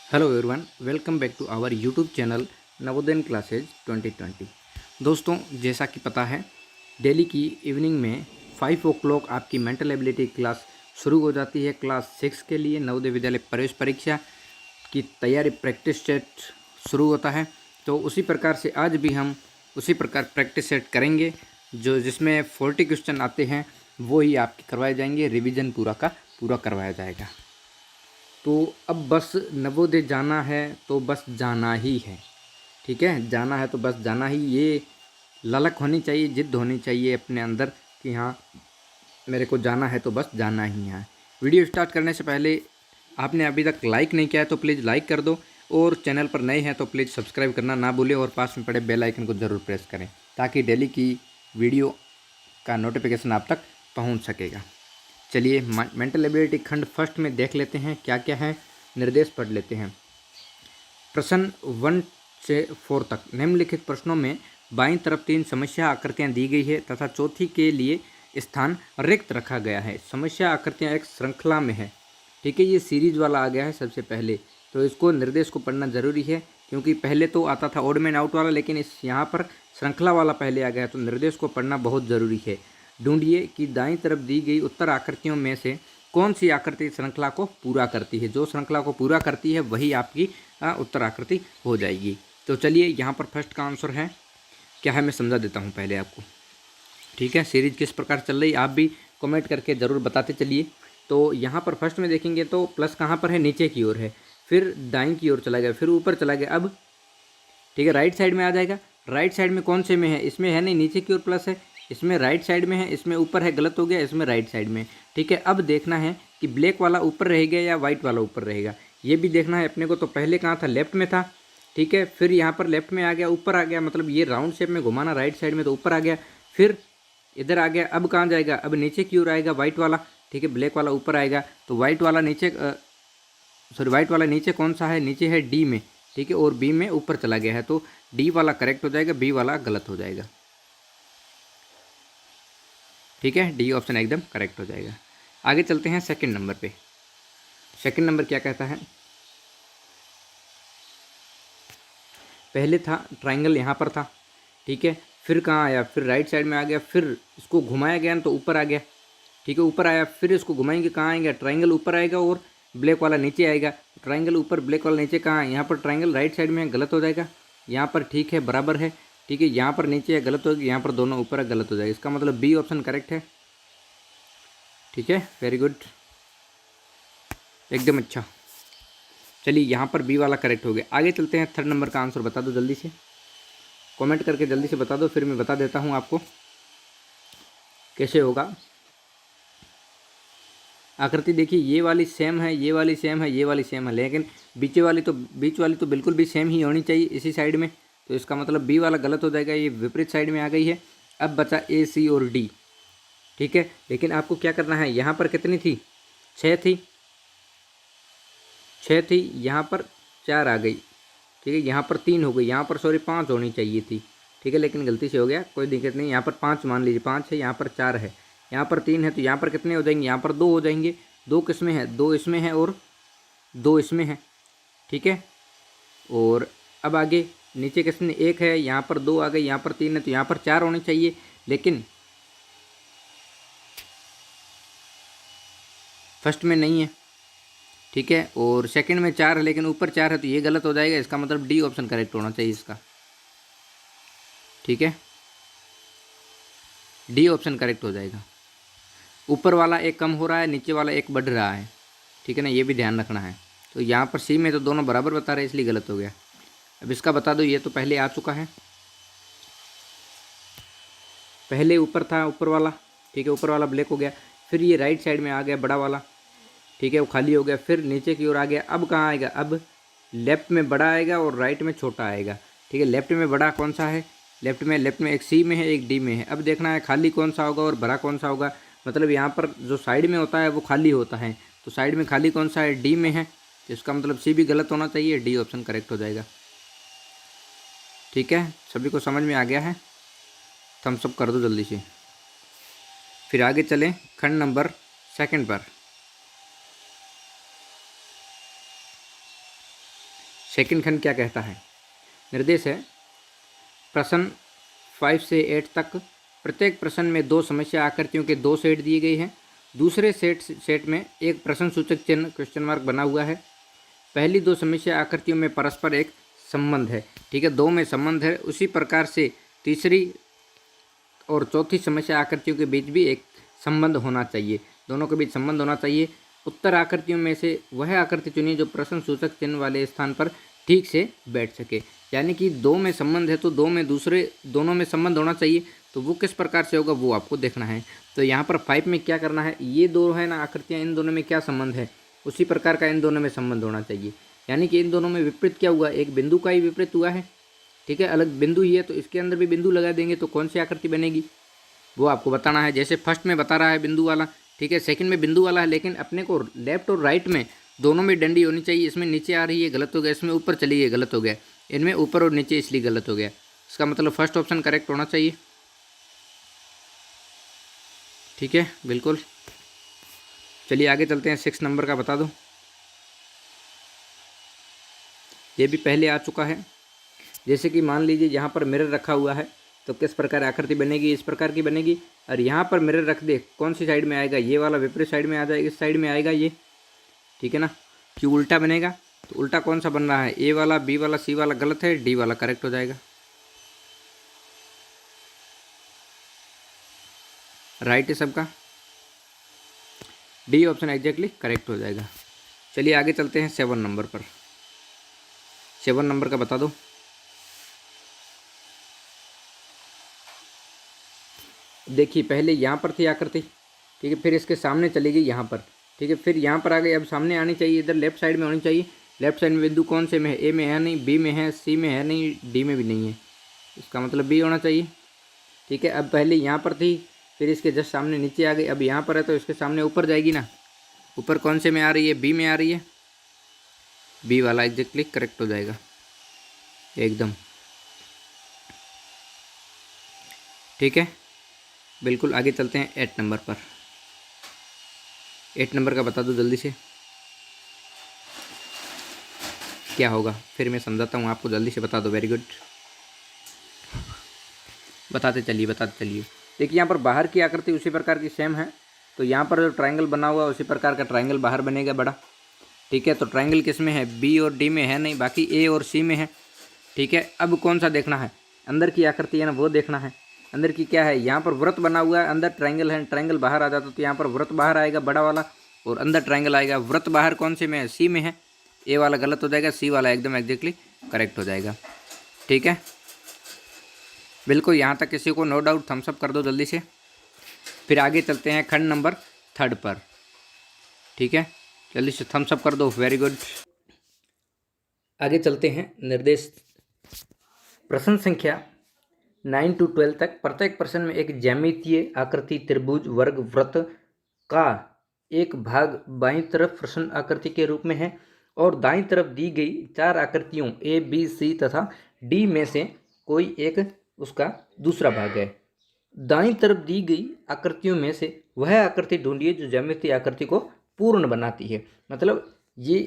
Hello everyone, welcome back to our YouTube channel Navodaya classes 2020। दोस्तों, जैसा कि पता है, डेली की इवनिंग में 5 o'clock आपकी मेंटल एबिलिटी क्लास शुरू हो जाती है। क्लास 6 के लिए नवोदय विद्यालय प्रवेश परीक्षा की तैयारी प्रैक्टिस सेट शुरू होता है। तो उसी प्रकार से आज भी हम उसी प्रकार प्रैक्टिस सेट करेंगे, जो जिसमें 40 क्वेश्चन आते हैं वो ही आपके करवाए जाएंगे। रिवीजन पूरा का पूरा करवाया जाएगा। तो अब बस नवोदय जाना है तो बस जाना ही है। ठीक है, जाना है तो बस जाना ही। ये ललक होनी चाहिए, जिद्द होनी चाहिए अपने अंदर कि हाँ, मेरे को जाना है तो बस जाना ही है। वीडियो स्टार्ट करने से पहले आपने अभी तक लाइक नहीं किया है तो प्लीज़ लाइक कर दो, और चैनल पर नए हैं तो प्लीज़ सब्सक्राइब करना ना भूलें, और पास में पड़े बेल आइकन को ज़रूर प्रेस करें ताकि डेली की वीडियो का नोटिफिकेशन आप तक पहुंच सकेगा। चलिए मेंटल एबिलिटी खंड फर्स्ट में देख लेते हैं क्या क्या है। निर्देश पढ़ लेते हैं। प्रश्न 1 से 4 तक निम्नलिखित प्रश्नों में बाईं तरफ 3 समस्या आकृतियां दी गई है तथा चौथी के लिए स्थान रिक्त रखा गया है। समस्या आकृतियां एक श्रृंखला में है। ठीक है, ये सीरीज वाला आ गया है सबसे पहले, तो इसको निर्देश को पढ़ना जरूरी है, क्योंकि पहले तो आता था ऑड मैन आउट वाला, लेकिन इस यहाँ पर श्रृंखला वाला पहले आ गया, तो निर्देश को पढ़ना बहुत ज़रूरी है। ढूंढिए कि दाईं तरफ दी गई उत्तर आकृतियों में से कौन सी आकृति श्रृंखला को पूरा करती है। जो श्रृंखला को पूरा करती है वही आपकी उत्तर आकृति हो जाएगी। तो चलिए, यहाँ पर फर्स्ट का आंसर है क्या है, मैं समझा देता हूँ पहले आपको। ठीक है, सीरीज किस प्रकार चल रही आप भी कमेंट करके ज़रूर बताते चलिए। तो यहाँ पर फर्स्ट में देखेंगे तो प्लस कहाँ पर है, नीचे की ओर है, फिर दाईं की ओर चला गया, फिर ऊपर चला गया। अब ठीक है, राइट साइड में आ जाएगा। राइट साइड में कौन से में है, इसमें है नहीं, नीचे की ओर प्लस है, इसमें राइट साइड में है, इसमें ऊपर है, गलत हो गया, इसमें राइट साइड में। ठीक है, अब देखना है कि ब्लैक वाला ऊपर रहेगा या वाइट वाला ऊपर रहेगा, ये भी देखना है अपने को। तो पहले कहाँ था, लेफ्ट में था। ठीक है, फिर यहाँ पर लेफ्ट में आ गया, ऊपर आ गया, मतलब ये राउंड शेप में घुमाना राइट साइड में, तो ऊपर आ गया, फिर इधर आ गया। अब कहाँ जाएगा, अब नीचे की ओर आएगा वाइट वाला। ठीक है, ब्लैक वाला ऊपर आएगा, तो वाइट वाला नीचे, सॉरी वाइट वाला नीचे कौन सा है, नीचे है डी में। ठीक है, और बी में ऊपर चला गया है, तो डी वाला करेक्ट हो जाएगा, बी वाला गलत हो जाएगा। ठीक है, डी ऑप्शन एकदम करेक्ट हो जाएगा। आगे चलते हैं सेकंड नंबर पे। सेकंड नंबर क्या कहता है, पहले था ट्राइंगल यहाँ पर था। ठीक है, फिर कहाँ आया, फिर राइट साइड में आ गया, फिर इसको घुमाया गया तो ऊपर आ गया। ठीक है, ऊपर आया, फिर इसको घुमाएंगे, कहाँ आएगा, ट्राइंगल ऊपर आएगा और ब्लैक वाला नीचे आएगा। ट्राइंगल ऊपर, ब्लैक वाला नीचे, कहाँ है, यहाँ पर ट्राइंगल राइट साइड में है, गलत हो जाएगा। यहाँ पर ठीक है, बराबर है। ठीक है, यहाँ पर नीचे है, गलत होगी, यहाँ पर दोनों ऊपर है, गलत हो जाएगा। इसका मतलब बी ऑप्शन करेक्ट है। ठीक है, वेरी गुड, एकदम अच्छा। चलिए, यहाँ पर बी वाला करेक्ट हो गया। आगे चलते हैं, थर्ड नंबर का आंसर बता दो जल्दी से, कमेंट करके जल्दी से बता दो, फिर मैं बता देता हूँ आपको कैसे होगा। आकृति देखिए, ये वाली सेम है, ये वाली सेम है, ये वाली सेम है, लेकिन बीच वाली तो बिल्कुल भी सेम ही होनी चाहिए इसी साइड में। तो इसका मतलब बी वाला गलत हो जाएगा, ये विपरीत साइड में आ गई है। अब बचा ए, सी और डी। ठीक है, लेकिन आपको क्या करना है, यहाँ पर कितनी थी, 6 थी, 6 थी, यहाँ पर 4 आ गई। ठीक है, यहाँ पर 3 हो गई, यहाँ पर सॉरी 5 होनी चाहिए थी। ठीक है, लेकिन गलती से हो गया, कोई दिक्कत नहीं। यहाँ पर 5 मान लीजिए, 5 है, यहाँ पर 4 है, यहाँ पर 3 है, तो यहाँ पर कितने हो जाएंगे, यहाँ पर 2 हो जाएंगे। 2 किस में है, 2 इसमें है और 2 इसमें है। ठीक है, और अब आगे नीचे किसने, 1 है, यहाँ पर 2 आ गए, यहाँ पर 3 है, तो यहाँ पर 4 होने चाहिए, लेकिन फर्स्ट में नहीं है। ठीक है, और सेकंड में 4 है, लेकिन ऊपर 4 है, तो ये गलत हो जाएगा। इसका मतलब डी ऑप्शन करेक्ट होना चाहिए इसका। ठीक है, डी ऑप्शन करेक्ट हो जाएगा। ऊपर वाला एक कम हो रहा है, नीचे वाला एक बढ़ रहा है। ठीक है ना, ये भी ध्यान रखना है। तो यहाँ पर सी में तो दोनों बराबर बता रहे हैं, इसलिए गलत हो गया। अब इसका बता दो, ये तो पहले आ चुका है, पहले ऊपर था ऊपर वाला। ठीक है, ऊपर वाला ब्लैक हो गया, फिर ये राइट साइड में आ गया बड़ा वाला। ठीक है, वो खाली हो गया, फिर नीचे की ओर आ गया। अब कहाँ आएगा, अब लेफ्ट में बड़ा आएगा और राइट में छोटा आएगा। ठीक है, लेफ्ट में बड़ा कौन सा है, लेफ्ट में एक सी में है, एक डी में है। अब देखना है खाली कौन सा होगा और भरा कौन सा होगा। मतलब यहाँ पर जो साइड में होता है वो खाली होता है, तो साइड में खाली कौन सा है, डी में है, तो इसका मतलब सी भी गलत होना चाहिए, डी ऑप्शन करेक्ट हो जाएगा। ठीक है, सभी को समझ में आ गया है, थम्स अप कर दो जल्दी से। फिर आगे चलें खंड नंबर सेकंड पर। सेकंड खंड क्या कहता है? निर्देश है प्रश्न 5 से 8 तक प्रत्येक प्रश्न में 2 समस्या आकृतियों के 2 सेट दिए गए हैं। दूसरे सेट में एक प्रश्न सूचक चिन्ह क्वेश्चन मार्क बना हुआ है। पहली 2 समस्या आकृतियों में परस्पर एक संबंध है, ठीक है, 2 में संबंध है। उसी प्रकार से तीसरी और चौथी समस्या आकृतियों के बीच भी एक संबंध होना चाहिए, दोनों के बीच संबंध होना चाहिए। उत्तर आकृतियों में से वह आकृति चुनिए जो प्रश्न सूचक चिन्ह वाले स्थान पर ठीक से बैठ सके। यानी कि 2 में संबंध है तो दोनों में संबंध होना चाहिए। तो वो किस प्रकार से होगा वो आपको देखना है। तो यहाँ पर 5 में क्या करना है, ये 2 है ना आकृतियाँ, इन दोनों में क्या संबंध है, उसी प्रकार का इन दोनों में संबंध होना चाहिए। यानी कि इन दोनों में विपरीत क्या हुआ, एक बिंदु का ही विपरीत हुआ है, ठीक है, अलग बिंदु ही है तो इसके अंदर भी बिंदु लगा देंगे तो कौन सी आकृति बनेगी वो आपको बताना है। जैसे फर्स्ट में बता रहा है बिंदु वाला, ठीक है, सेकंड में बिंदु वाला है, लेकिन अपने को लेफ्ट और राइट में दोनों में डंडी होनी चाहिए। इसमें नीचे आ रही है गलत हो गया, इसमें ऊपर चली गई गलत हो गया, इनमें ऊपर और नीचे इसलिए गलत हो गया। इसका मतलब फर्स्ट ऑप्शन करेक्ट होना चाहिए, ठीक है, बिल्कुल। चलिए आगे चलते हैं। 6 नंबर का बता दो, ये भी पहले आ चुका है। जैसे कि मान लीजिए यहाँ पर मिरर रखा हुआ है तो किस प्रकार आकृति बनेगी, इस प्रकार की बनेगी। और यहाँ पर मिरर रख दे, कौन सी साइड में आएगा, ये वाला विपरीत साइड में आ जाएगा, इस साइड में आएगा ये, ठीक है ना, क्यों उल्टा बनेगा। तो उल्टा कौन सा बन रहा है, ए वाला, बी वाला, सी वाला गलत है, डी वाला करेक्ट हो जाएगा, राइट है सबका, डी ऑप्शन एग्जैक्टली करेक्ट हो जाएगा। चलिए आगे चलते हैं 7 नंबर पर। 7 नंबर का बता दो। देखिए पहले यहाँ पर थी आकृति, ठीक है, फिर इसके सामने चली गई यहाँ पर, ठीक है, फिर यहाँ पर आ गई, अब सामने आनी चाहिए, इधर लेफ्ट साइड में होनी चाहिए। लेफ्ट साइड में बिंदु कौन से में है, ए में है नहीं, बी में है, सी में है नहीं, डी में भी नहीं है, इसका मतलब बी होना चाहिए, ठीक है। अब पहले यहाँ पर थी, फिर इसके जस्ट सामने नीचे आ गई, अब यहाँ पर है तो इसके सामने ऊपर जाएगी ना, ऊपर कौन से में आ रही है, बी में आ रही है, बी वाला एग्जैक्टली करेक्ट हो जाएगा एकदम, ठीक है, बिल्कुल। आगे चलते हैं 8 नंबर पर। 8 नंबर का बता दो जल्दी से क्या होगा, फिर मैं समझाता हूँ आपको, जल्दी से बता दो। वेरी गुड, बताते चलिए। देखिए यहाँ पर बाहर की आकृति उसी प्रकार की सेम है, तो यहाँ पर जो ट्रायंगल बना हुआ है उसी प्रकार का ट्रायंगल बाहर बनेगा बड़ा, ठीक है। तो ट्रायंगल किस में है, बी और डी में है नहीं, बाकी ए और सी में है, ठीक है। अब कौन सा देखना है, अंदर की आकृति है ना वो देखना है। अंदर की क्या है, यहाँ पर वृत्त बना हुआ है, अंदर ट्रायंगल है, ट्रायंगल बाहर आ जाता तो यहाँ पर वृत्त बाहर आएगा बड़ा वाला और अंदर ट्रायंगल आएगा। वृत्त बाहर कौन से में है, सी में है, ए वाला गलत हो जाएगा, सी वाला एकदम एग्जैक्टली करेक्ट हो जाएगा, ठीक है, बिल्कुल। यहाँ तक किसी को नो डाउट थम्स अप कर दो जल्दी से। फिर आगे चलते हैं खंड नंबर 3 पर, ठीक है, जल्दी से थम्स अप कर दो, वेरी गुड। आगे चलते हैं। निर्देश प्रश्न संख्या 9 to 12 तक प्रत्येक प्रश्न में एक ज्यामितीय आकृति त्रिभुज वर्ग वृत्त का एक भाग बाईं तरफ प्रश्न आकृति के रूप में है और दाईं तरफ दी गई 4 आकृतियों ए बी सी तथा डी में से कोई एक उसका दूसरा भाग है। दाईं तरफ दी गई आकृतियों में से वह आकृति ढूंढिए जो ज्यामितीय आकृति को पूर्ण बनाती है। मतलब ये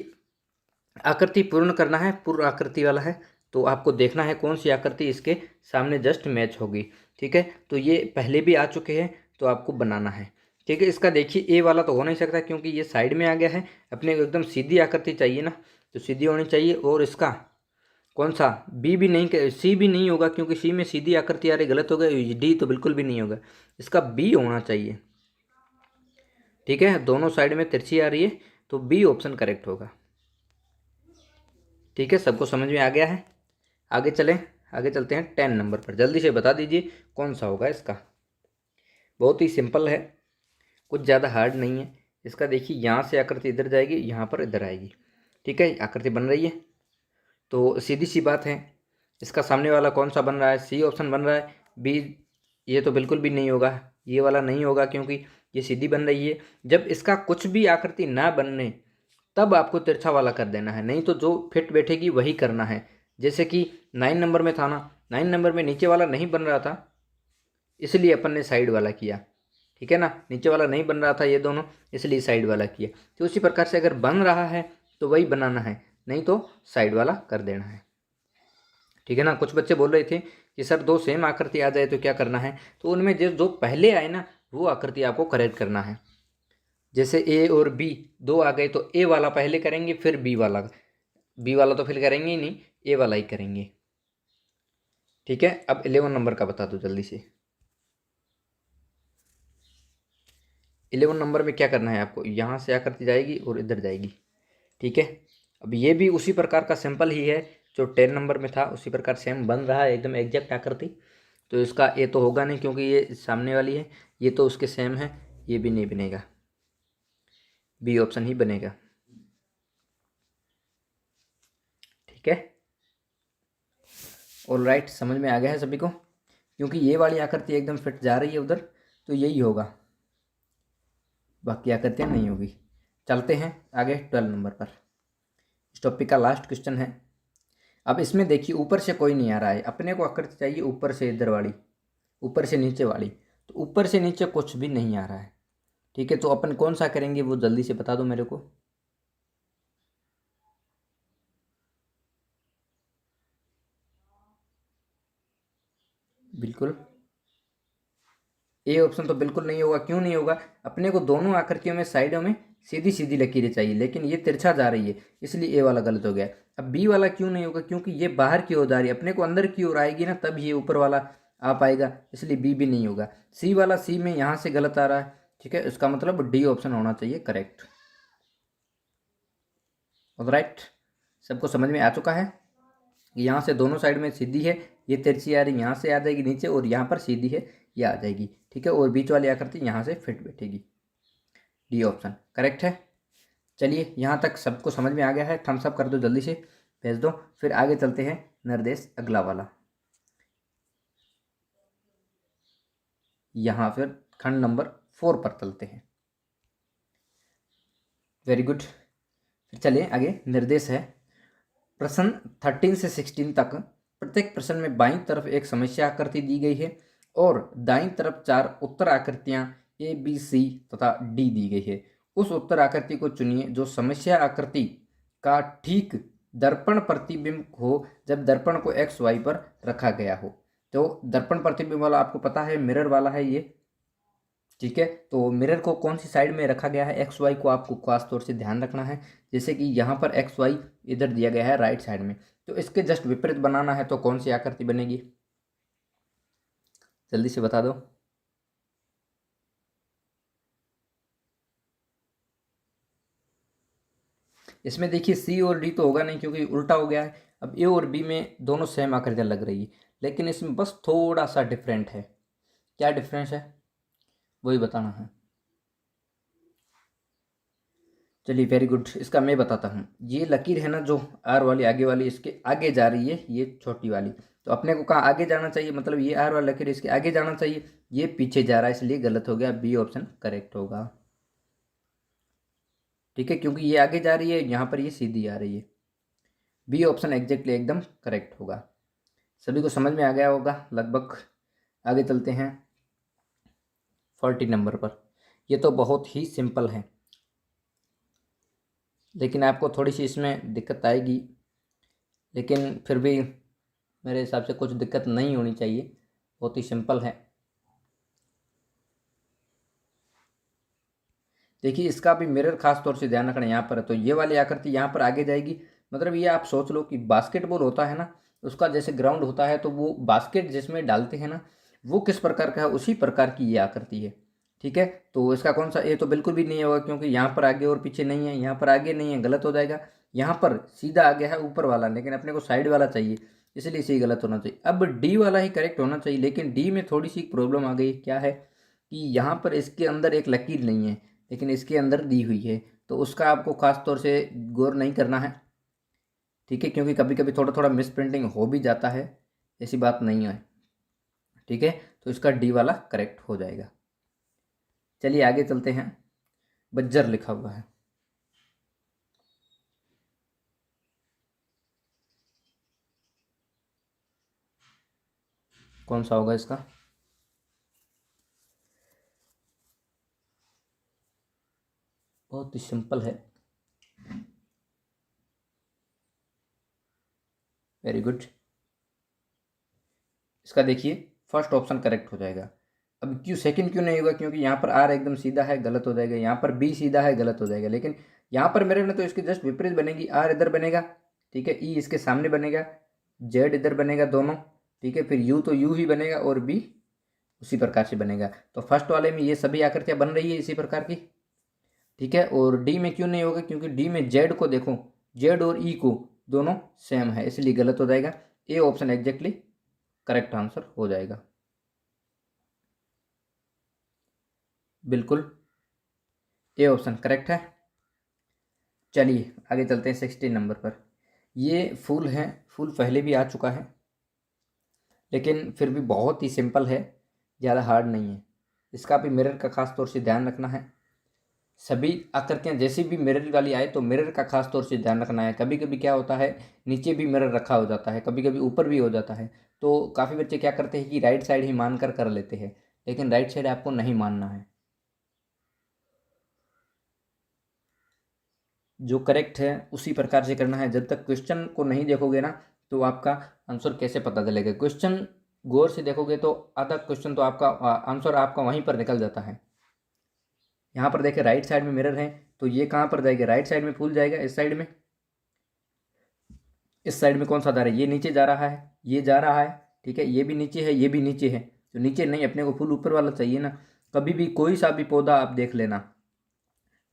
आकृति पूर्ण करना है, पूर्ण आकृति वाला है, तो आपको देखना है कौन सी आकृति इसके सामने जस्ट मैच होगी, ठीक है। तो ये पहले भी आ चुके हैं तो आपको बनाना है, ठीक है। इसका देखिए ए वाला तो हो नहीं सकता क्योंकि ये साइड में आ गया है, अपने को एकदम सीधी आकृति चाहिए ना, तो सीधी होनी चाहिए। और इसका कौन सा, बी भी नहीं, सी भी नहीं होगा क्योंकि सी में सीधी आकृति आ रही, गलत हो गया। डी तो बिल्कुल भी नहीं होगा, इसका बी होना चाहिए, ठीक है। दोनों साइड में तिरछी आ रही है तो बी ऑप्शन करेक्ट होगा, ठीक है। सबको समझ में आ गया है। आगे चलते हैं 10 नंबर पर। जल्दी से बता दीजिए कौन सा होगा इसका। बहुत ही सिंपल है, कुछ ज़्यादा हार्ड नहीं है। इसका देखिए यहाँ से आकृति इधर जाएगी, यहाँ पर इधर आएगी, ठीक है, आकृति बन रही है तो सीधी सी बात है। इसका सामने वाला कौन सा बन रहा है, सी ऑप्शन बन रहा है। बी ये तो बिल्कुल भी नहीं होगा, ये वाला नहीं होगा क्योंकि ये सीधी बन रही है। जब इसका कुछ भी आकृति ना बनने तब आपको तिरछा वाला कर देना है, नहीं तो जो फिट बैठेगी वही करना है। जैसे कि 9 नंबर में था ना, 9 नंबर में नीचे वाला नहीं बन रहा था इसलिए अपन ने साइड वाला किया, ठीक है ना, नीचे वाला नहीं बन रहा था ये दोनों, इसलिए साइड वाला किया। तो उसी प्रकार से अगर बन रहा है तो वही बनाना है, नहीं तो साइड वाला कर देना है। ठीक है ना। कुछ बच्चे बोल रहे थे कि सर दो सेम आकृति आ जाए तो क्या करना है, तो उनमें जो पहले आए ना वो आकृति आपको करेक्ट करना है। जैसे ए और बी दो आ गए तो ए वाला पहले करेंगे फिर बी वाला, बी वाला तो फिर करेंगे ही नहीं, ए वाला ही करेंगे। ठीक है। अब 11 नंबर का बता दो जल्दी से। 11 नंबर में क्या करना है आपको, यहाँ से आकृति जाएगी और इधर जाएगी। ठीक है। अब ये भी उसी प्रकार का सिंपल ही है जो 10 नंबर में था, उसी प्रकार सेम बन रहा है एकदम एग्जैक्ट आकृति। तो इसका ए तो होगा नहीं क्योंकि ये सामने वाली है, ये तो उसके सेम है, ये भी नहीं बनेगा, बी ऑप्शन ही बनेगा। ठीक है। ऑल राइट, समझ में आ गया है सभी को, क्योंकि ये वाली आकृति एकदम फिट जा रही है उधर, तो यही होगा, बाकी आकृतियाँ नहीं होगी। चलते हैं आगे 12 नंबर पर। इस टॉपिक का लास्ट क्वेश्चन है। अब इसमें देखिए ऊपर से कोई नहीं आ रहा है, अपने को आकृति चाहिए ऊपर से इधर वाली, ऊपर से नीचे वाली, तो ऊपर से नीचे कुछ भी नहीं आ रहा है। ठीक है, तो अपन कौन सा करेंगे वो जल्दी से बता दो मेरे को। बिल्कुल ए ऑप्शन तो बिल्कुल नहीं होगा। क्यों नहीं होगा, अपने को दोनों आकृतियों में साइडों में सीधी सीधी लकीरें चाहिए, लेकिन ये तिरछा जा रही है, इसलिए ए वाला गलत हो गया। अब बी वाला क्यों नहीं होगा, क्योंकि ये बाहर की ओर जा रही है, अपने को अंदर की ओर आएगी ना तब ये ऊपर वाला आ पाएगा, इसलिए बी भी नहीं होगा। सी वाला, सी में यहाँ से गलत आ रहा है। ठीक है, इसका मतलब डी ऑप्शन होना चाहिए करेक्ट। राइट, सबको समझ में आ चुका है। यहाँ से दोनों साइड में सीधी है, ये तिरछी आ रही यहाँ से आ जाएगी नीचे, और यहाँ पर सीधी है ये आ जाएगी। ठीक है, और बीच वाली आकृति यहाँ से फिट बैठेगी। डी ऑप्शन करेक्ट है। चलिए यहाँ तक सबको समझ में आ गया है, थम्स अप कर दो जल्दी से, भेज दो। फिर आगे चलते हैं निर्देश अगला वाला। यहाँ फिर खंड नंबर 4 पर चलते हैं। Very good. फिर चलिए आगे। निर्देश है प्रश्न 13 से 16 तक। प्रत्येक प्रश्न में बाईं तरफ एक समस्या आकृति दी गई है और दाईं तरफ 4 उत्तर आकृतियां ए बी सी तथा डी दी गई है। उस उत्तर आकृति को चुनिए जो समस्या आकृति का ठीक दर्पण प्रतिबिंब हो जब दर्पण को एक्स वाई पर रखा गया हो। तो दर्पण प्रतिबिंब वाला आपको पता है मिरर वाला है ये। ठीक है, तो मिरर को कौन सी साइड में रखा गया है, एक्स वाई को आपको खास तौर से ध्यान रखना है। जैसे कि यहाँ पर एक्स वाई इधर दिया गया है राइट साइड में, तो इसके जस्ट विपरीत बनाना है, तो कौन सी आकृति बनेगी जल्दी से बता दो। इसमें देखिए सी और डी तो होगा नहीं क्योंकि उल्टा हो गया है। अब ए और बी में दोनों सेम आकृतियाँ लग रही है, लेकिन इसमें बस थोड़ा सा डिफरेंट है। क्या डिफरेंस है वही बताना है। चलिए वेरी गुड, इसका मैं बताता हूँ। ये लकीर है ना जो आर वाली आगे वाली, इसके आगे जा रही है ये छोटी वाली, तो अपने को कहाँ आगे जाना चाहिए, मतलब ये आर वाला लकीर इसके आगे जाना चाहिए, ये पीछे जा रहा है, इसलिए गलत हो गया, बी ऑप्शन करेक्ट होगा। ठीक है, क्योंकि ये आगे जा रही है, यहाँ पर ये सीधी आ रही है, बी ऑप्शन एग्जैक्टली एकदम करेक्ट होगा। सभी को समझ में आ गया होगा लगभग। आगे चलते हैं 40 नंबर पर। ये तो बहुत ही सिंपल है, लेकिन आपको थोड़ी सी इसमें दिक्कत आएगी, लेकिन फिर भी मेरे हिसाब से कुछ दिक्कत नहीं होनी चाहिए, बहुत ही सिंपल है। देखिए इसका भी मिरर खास तौर से ध्यान रखना यहाँ पर है, तो ये वाली आकृति यहाँ पर आगे जाएगी, मतलब ये आप सोच लो कि बास्केटबॉल होता है ना, उसका जैसे ग्राउंड होता है, तो वो बास्केट जिसमें डालते हैं ना, वो किस प्रकार का है उसी प्रकार की ये आकृति है। ठीक है, तो इसका कौन सा, ये तो बिल्कुल भी नहीं होगा क्योंकि यहाँ पर आगे और पीछे नहीं है, यहाँ पर आगे नहीं है, गलत हो जाएगा। यहाँ पर सीधा आ गया है ऊपर वाला, लेकिन अपने को साइड वाला चाहिए, इसलिए सही गलत होना चाहिए। अब डी वाला ही करेक्ट होना चाहिए, लेकिन डी में थोड़ी सी प्रॉब्लम आ गई। क्या है कि यहाँ पर इसके अंदर एक लकीर नहीं है, लेकिन इसके अंदर दी हुई है, तो उसका आपको खास तौर से गौर नहीं करना है। ठीक है, क्योंकि कभी कभी थोड़ा थोड़ा मिस प्रिंटिंग हो भी जाता है, ऐसी बात नहीं है। ठीक है, तो इसका डी वाला करेक्ट हो जाएगा। चलिए आगे चलते हैं। बज्जर लिखा हुआ है, कौन सा होगा इसका। बहुत ही सिंपल है। Very good. इसका देखिए फर्स्ट ऑप्शन करेक्ट हो जाएगा। अब क्यों सेकंड क्यों नहीं होगा, क्योंकि यहाँ पर आर एकदम सीधा है, गलत हो जाएगा। यहाँ पर बी सीधा है, गलत हो जाएगा। लेकिन यहाँ पर मेरे ने तो इसके जस्ट विपरीत बनेगी। आर इधर बनेगा, ठीक है, ई इसके सामने बनेगा, जेड इधर बनेगा दोनों, ठीक है, फिर यू तो यू ही बनेगा और बी उसी प्रकार से बनेगा। तो फर्स्ट वाले में ये सभी आकृतियाँ बन रही है इसी प्रकार की, ठीक है। और डी में क्यों नहीं होगा, क्योंकि डी में जेड को देखो, जेड और ई को दोनों सेम है, इसलिए गलत हो जाएगा। A option exactly correct answer हो जाएगा, बिल्कुल ए ऑप्शन करेक्ट है। चलिए आगे चलते हैं 16 नंबर पर। ये फूल है, फूल पहले भी आ चुका है, लेकिन फिर भी बहुत ही सिंपल है, ज़्यादा हार्ड नहीं है। इसका भी मिरर का खास तौर से ध्यान रखना है। सभी आकृतियाँ जैसी भी मिरर वाली आए तो मिरर का खास तौर से ध्यान रखना है। कभी कभी क्या होता है, नीचे भी मिरर रखा हो जाता है, कभी कभी ऊपर भी हो जाता है। तो काफ़ी बच्चे क्या करते हैं कि राइट साइड ही मान कर लेते हैं, लेकिन राइट साइड आपको नहीं मानना है। जो करेक्ट है उसी प्रकार से करना है। जब तक क्वेश्चन को नहीं देखोगे ना, तो आपका आंसर कैसे पता चलेगा। क्वेश्चन गौर से देखोगे तो आधा क्वेश्चन तो आपका आंसर आपका वहीं पर निकल जाता है। यहाँ पर देखिए राइट साइड में मिरर है, तो ये कहाँ पर जाएगा, राइट साइड में फूल जाएगा, इस साइड में। इस साइड में कौन सा जा रहा है, ये नीचे जा रहा है, ये जा रहा है, ठीक है, ये भी नीचे है, ये भी नीचे है। तो नीचे नहीं, अपने को फूल ऊपर वाला चाहिए ना। कभी भी कोई सा भी पौधा आप देख लेना,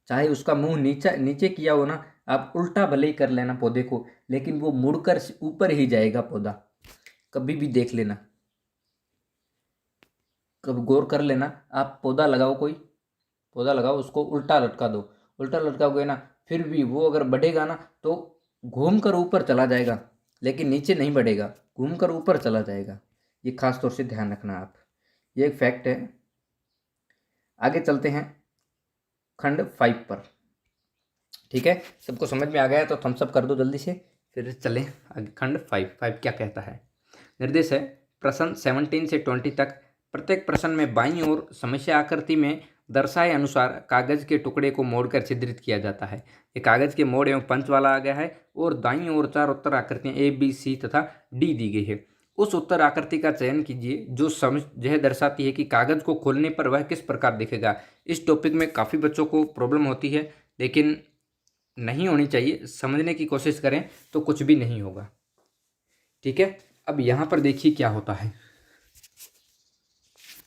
चाहे उसका मुंह नीचे नीचे किया हो ना, आप उल्टा भले ही कर लेना पौधे को, लेकिन वो मुड़कर ऊपर ही जाएगा पौधा। कभी भी देख लेना, कभी गौर कर लेना। आप पौधा लगाओ, कोई पौधा लगाओ, उसको उल्टा लटका दो, उल्टा लटकाओगे ना, फिर भी वो अगर बढ़ेगा ना तो घूम कर ऊपर चला जाएगा, लेकिन नीचे नहीं बढ़ेगा, घूम कर ऊपर चला जाएगा। ये खास तौर से ध्यान रखना आप, ये एक फैक्ट है। आगे चलते हैं खंड 5 पर, ठीक है। सबको समझ में आ गया तो थम्स अप कर दो जल्दी से, फिर चलें आगे। खंड 5 क्या कहता है। निर्देश है, प्रश्न 17 से 20 तक प्रत्येक प्रश्न में बाईं ओर समस्या आकृति में दर्शाए अनुसार कागज के टुकड़े को मोड़कर छिद्रित किया जाता है। ये कागज के मोड़ एवं पंच वाला आ गया है, और दाईं ओर 4 उत्तर आकृतियां ए बी सी तथा डी दी गई है। उस उत्तर आकृति का चयन कीजिए जो यह दर्शाती है कि कागज को खोलने पर वह किस प्रकार दिखेगा। इस टॉपिक में काफ़ी बच्चों को प्रॉब्लम होती है, लेकिन नहीं होनी चाहिए। समझने की कोशिश करें तो कुछ भी नहीं होगा, ठीक है। अब यहाँ पर देखिए क्या होता है।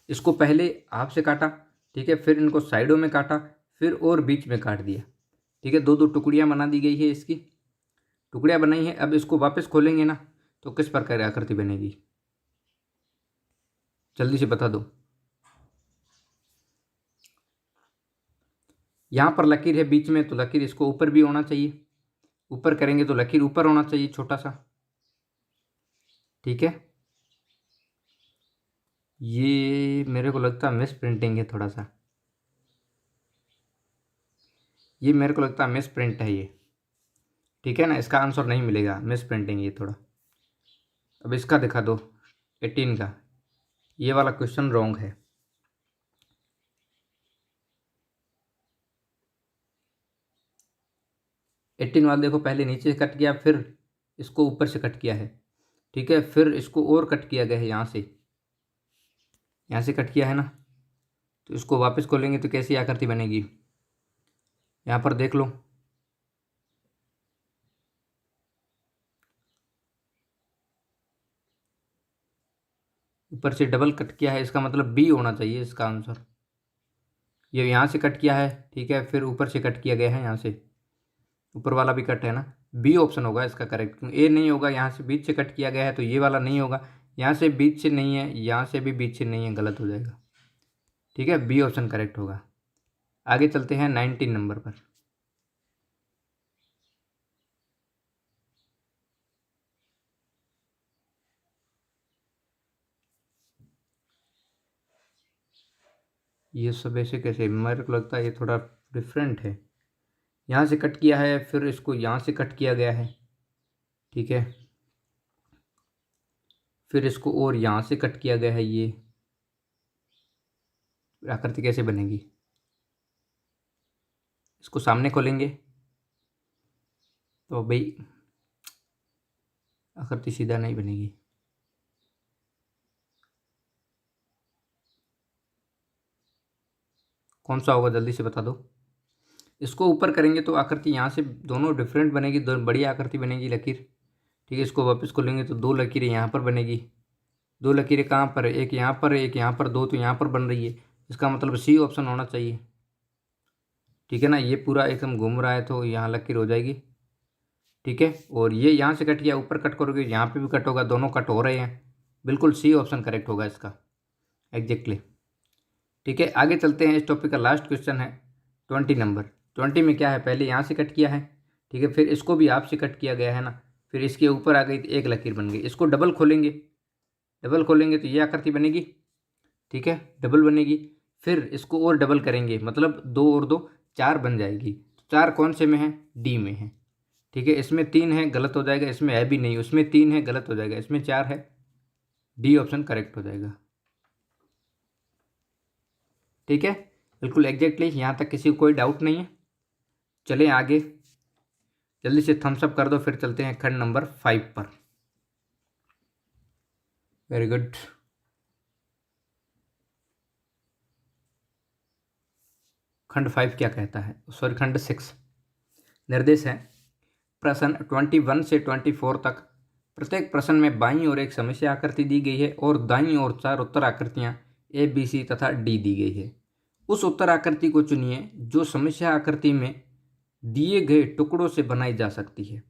इसको पहले हाफ से काटा, ठीक है, फिर इनको साइडों में काटा, फिर और बीच में काट दिया, ठीक है। दो दो टुकड़ियाँ बना दी गई है, इसकी टुकड़ियाँ बनाई है। अब इसको वापस खोलेंगे ना तो किस प्रकार आकृति बनेगी, जल्दी से बता दो। यहाँ पर लकीर है बीच में, तो लकीर इसको ऊपर भी होना चाहिए, ऊपर करेंगे तो लकीर ऊपर होना चाहिए छोटा सा, ठीक है। ये मेरे को लगता है मिस प्रिंटिंग है थोड़ा सा, ये मेरे को लगता है मिस प्रिंट है ये, ठीक है ना। इसका आंसर नहीं मिलेगा, मिस प्रिंटिंग ये थोड़ा। अब इसका दिखा दो 18 का, ये वाला क्वेश्चन रॉन्ग है। एट्टीन वाला देखो, पहले नीचे से कट किया, फिर इसको ऊपर से कट किया है, ठीक है, फिर इसको और कट किया गया है, यहाँ से कट किया है ना। तो इसको वापस खोलेंगे तो कैसी आकृति बनेगी, यहाँ पर देख लो। ऊपर से डबल कट किया है, इसका मतलब बी होना चाहिए इसका आंसर। ये यहाँ से कट किया है, ठीक है, फिर ऊपर से कट किया गया है, यहाँ से ऊपर वाला भी कट है ना। बी ऑप्शन होगा इसका करेक्ट, ए नहीं होगा। यहाँ से बीच से कट किया गया है तो ये वाला नहीं होगा, यहाँ से बीच से नहीं है, यहाँ से भी बीच से नहीं है, गलत हो जाएगा, ठीक है। बी ऑप्शन करेक्ट होगा। आगे चलते हैं 19 नंबर पर। ये सब ऐसे कैसे, मेरे को लगता है ये थोड़ा डिफरेंट है। यहाँ से कट किया है, फिर इसको यहाँ से कट किया गया है, ठीक है, फिर इसको और यहाँ से कट किया गया है। ये आकृति कैसे बनेगी, इसको सामने खोलेंगे तो भाई आकृति सीधा नहीं बनेगी। कौन सा होगा जल्दी से बता दो। इसको ऊपर करेंगे तो आकृति यहाँ से दोनों डिफरेंट बनेगी, दो बड़ी आकृति बनेगी लकीर। ठीक है, इसको वापस खोलेंगे तो दो लकीरें यहाँ पर बनेगी। दो लकीरें कहाँ पर है, एक यहाँ पर है, एक यहाँ पर, दो तो यहाँ पर बन रही है। इसका मतलब सी ऑप्शन होना चाहिए। ठीक है ना, ये पूरा एकदम घूम रहा है तो यहाँ लकीर हो जाएगी। ठीक है, और ये यहाँ से कट गया, ऊपर कट करोगे यहाँ पे भी कट होगा, दोनों कट हो रहे हैं। बिल्कुल सी ऑप्शन करेक्ट होगा इसका, एग्जैक्टली। ठीक है, आगे चलते हैं। इस टॉपिक का लास्ट क्वेश्चन है 20 नंबर। 20 में क्या है, पहले यहाँ से कट किया है। ठीक है, फिर इसको भी आपसे कट किया गया है ना, फिर इसके ऊपर आ गई तो एक लकीर बन गई। इसको डबल खोलेंगे, डबल खोलेंगे तो ये आकृति बनेगी। ठीक है, डबल बनेगी। फिर इसको और डबल करेंगे, मतलब दो और दो चार बन जाएगी। चार कौन से में है, डी में है। ठीक है, इसमें 3 है, गलत हो जाएगा, इसमें है भी नहीं, उसमें 3 है, गलत हो जाएगा, इसमें 4 है, डी ऑप्शन करेक्ट हो जाएगा। ठीक है, बिल्कुल एग्जैक्टली, यहाँ तक किसी को कोई डाउट नहीं है। चलें आगे, जल्दी से थम्स अप कर दो, फिर चलते हैं खंड नंबर 5 पर। Very good. खंड 5 क्या कहता है, सॉरी खंड 6। निर्देश है, प्रश्न 21 से 24 तक प्रत्येक प्रश्न में बाईं ओर एक समस्या आकृति दी गई है और दाईं ओर 4 उत्तर आकृतियां ए, बी, सी तथा डी दी गई है। उस उत्तर आकृति को चुनिए जो समस्या आकृति में दिए गए टुकड़ों से बनाई जा सकती है।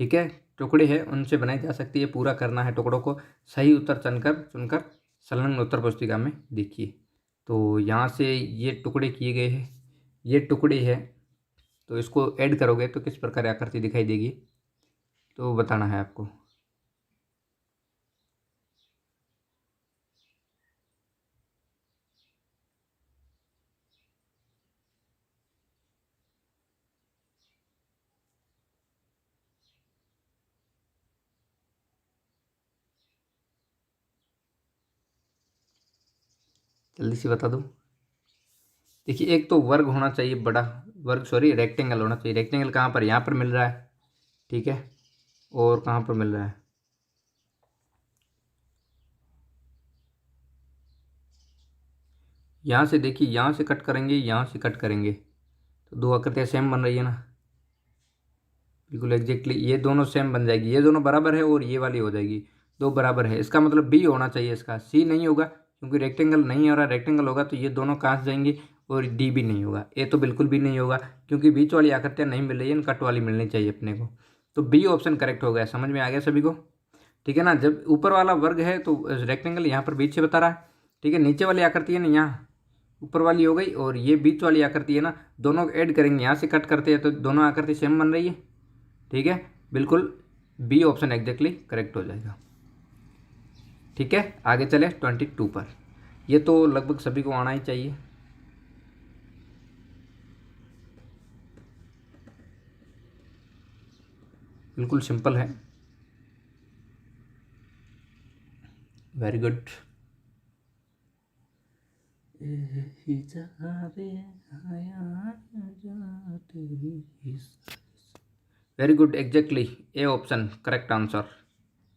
ठीक है, टुकड़े हैं उनसे बनाई जा सकती है, पूरा करना है टुकड़ों को। सही उत्तर चुनकर संलग्न उत्तर पुस्तिका में देखिए। तो यहाँ से ये टुकड़े किए गए हैं, ये टुकड़े हैं, तो इसको ऐड करोगे तो किस प्रकार आकृति दिखाई देगी, तो बताना है आपको। जल्दी से बता दो। देखिए, एक तो वर्ग होना चाहिए बड़ा, वर्ग सॉरी रेक्टेंगल होना चाहिए। रेक्टेंगल कहाँ पर, यहाँ पर मिल रहा है। ठीक है, और कहाँ पर मिल रहा है, यहाँ से देखिए, यहाँ से कट करेंगे, यहाँ से कट करेंगे तो दो आकृतियाँ सेम बन रही है ना। बिल्कुल एग्जैक्टली, ये दोनों सेम बन जाएगी, ये दोनों बराबर है और ये वाली हो जाएगी, दो बराबर है। इसका मतलब बी होना चाहिए, इसका सी नहीं होगा क्योंकि रेक्टेंगल नहीं हो रहा। रेक्टेंगल होगा तो ये दोनों कहाँ से जाएंगे, और डी भी नहीं होगा, ए तो बिल्कुल भी नहीं होगा क्योंकि बीच वाली आकृतियाँ नहीं मिल रही है, कट वाली मिलनी चाहिए अपने को। तो बी ऑप्शन करेक्ट हो गया। समझ में आ गया सभी को। ठीक है ना, जब ऊपर वाला वर्ग है तो रेक्टेंगल यहाँ पर बीच से बता रहा है। ठीक है, नीचे वाली आकृति है ना, यहाँ ऊपर वाली हो गई और ये बीच वाली आकृति है ना, दोनों ऐड करेंगे, यहाँ से कट करते हैं तो दोनों आकृति सेम बन रही है। ठीक है, बिल्कुल बी ऑप्शन एग्जैक्टली करेक्ट हो जाएगा। ठीक है, आगे चले 22 पर। ये तो लगभग सभी को आना ही चाहिए। बिल्कुल सिंपल है, very good. Very good, exactly A option correct answer.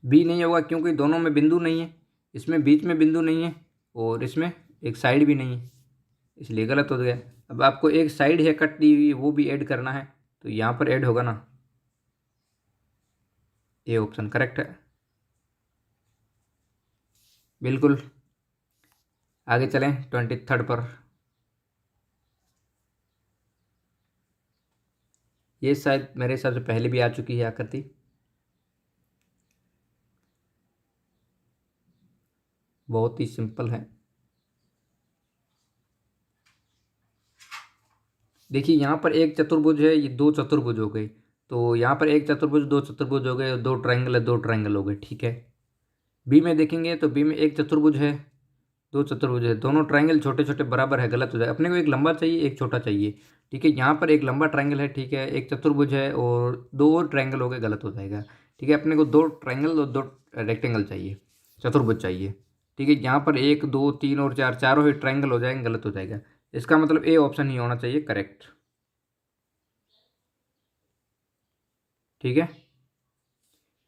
B नहीं होगा क्योंकि दोनों में बिंदु नहीं है, इसमें बीच में बिंदु नहीं है और इसमें एक साइड भी नहीं है, इसलिए गलत हो गया। अब आपको एक साइड है कट दी हुई, वो भी ऐड करना है तो यहाँ पर ऐड होगा ना, ए ऑप्शन करेक्ट है। बिल्कुल, आगे चलें 23 पर। ये शायद मेरे हिसाब से पहले भी आ चुकी है आकृति। बहुत ही सिंपल है। देखिए, यहाँ पर एक चतुर्भुज है, ये दो चतुर्भुज हो गए, तो यहाँ पर एक चतुर्भुज दो चतुर्भुज हो गए, दो ट्रायंगल है, दो ट्रायंगल हो गए। ठीक है, बी में देखेंगे तो बी में एक चतुर्भुज है, दो चतुर्भुज है, दोनों ट्रायंगल छोटे छोटे बराबर है, गलत हो जाए। अपने को एक लंबा चाहिए, एक छोटा चाहिए। ठीक है, यहाँ पर एक लंबा ट्रायंगल है, ठीक है, एक चतुर्भुज है और दो और ट्रायंगल हो गए, गलत हो जाएगा। ठीक है, अपने को दो ट्रायंगल और दो रेक्टेंगल चाहिए, चतुर्भुज चाहिए। ठीक है, यहाँ पर एक दो तीन और चार, चारों ही ट्रायंगल हो जाएंगे, गलत हो जाएगा। इसका मतलब ए ऑप्शन ही होना चाहिए करेक्ट। ठीक है,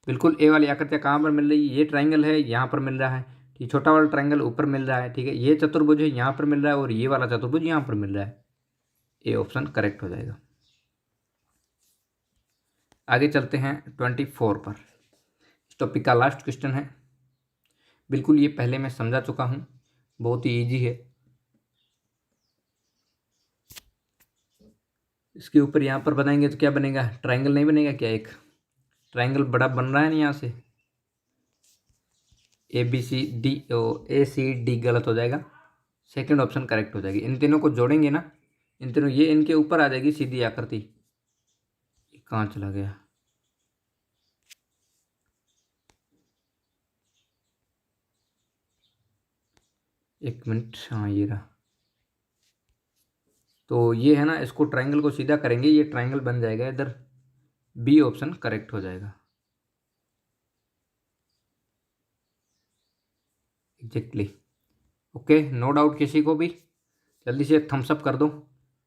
बिल्कुल ए वाली आकृतियाँ कहाँ पर मिल रही है, ये ट्राइंगल है यहाँ पर मिल रहा है, ठीक, छोटा वाला ट्राइंगल ऊपर मिल रहा है, ठीक है, ये चतुर्भुज है यहाँ पर मिल रहा है और ये वाला चतुर्भुज यहाँ पर मिल रहा है। ए ऑप्शन करेक्ट हो जाएगा। आगे चलते हैं 24 पर। इस टॉपिक का लास्ट क्वेश्चन है। बिल्कुल ये पहले मैं समझा चुका हूँ, बहुत ही ईजी है। इसके ऊपर यहाँ पर बनाएंगे तो क्या बनेगा, ट्राइंगल नहीं बनेगा क्या, एक ट्राइंगल बड़ा बन रहा है ना यहाँ से, ए सी डी गलत हो जाएगा, सेकंड ऑप्शन करेक्ट हो जाएगी। इन तीनों को जोड़ेंगे ना, इन तीनों, ये इनके ऊपर आ जाएगी सीधी आकृति। कहाँ चला गया, एक मिनट, हाँ ये रहा। तो ये है ना, इसको ट्राइंगल को सीधा करेंगे, ये ट्राइंगल बन जाएगा इधर, बी ऑप्शन करेक्ट हो जाएगा एग्जैक्टली। ओके, नो डाउट किसी को भी, जल्दी से थम्स अप कर दो,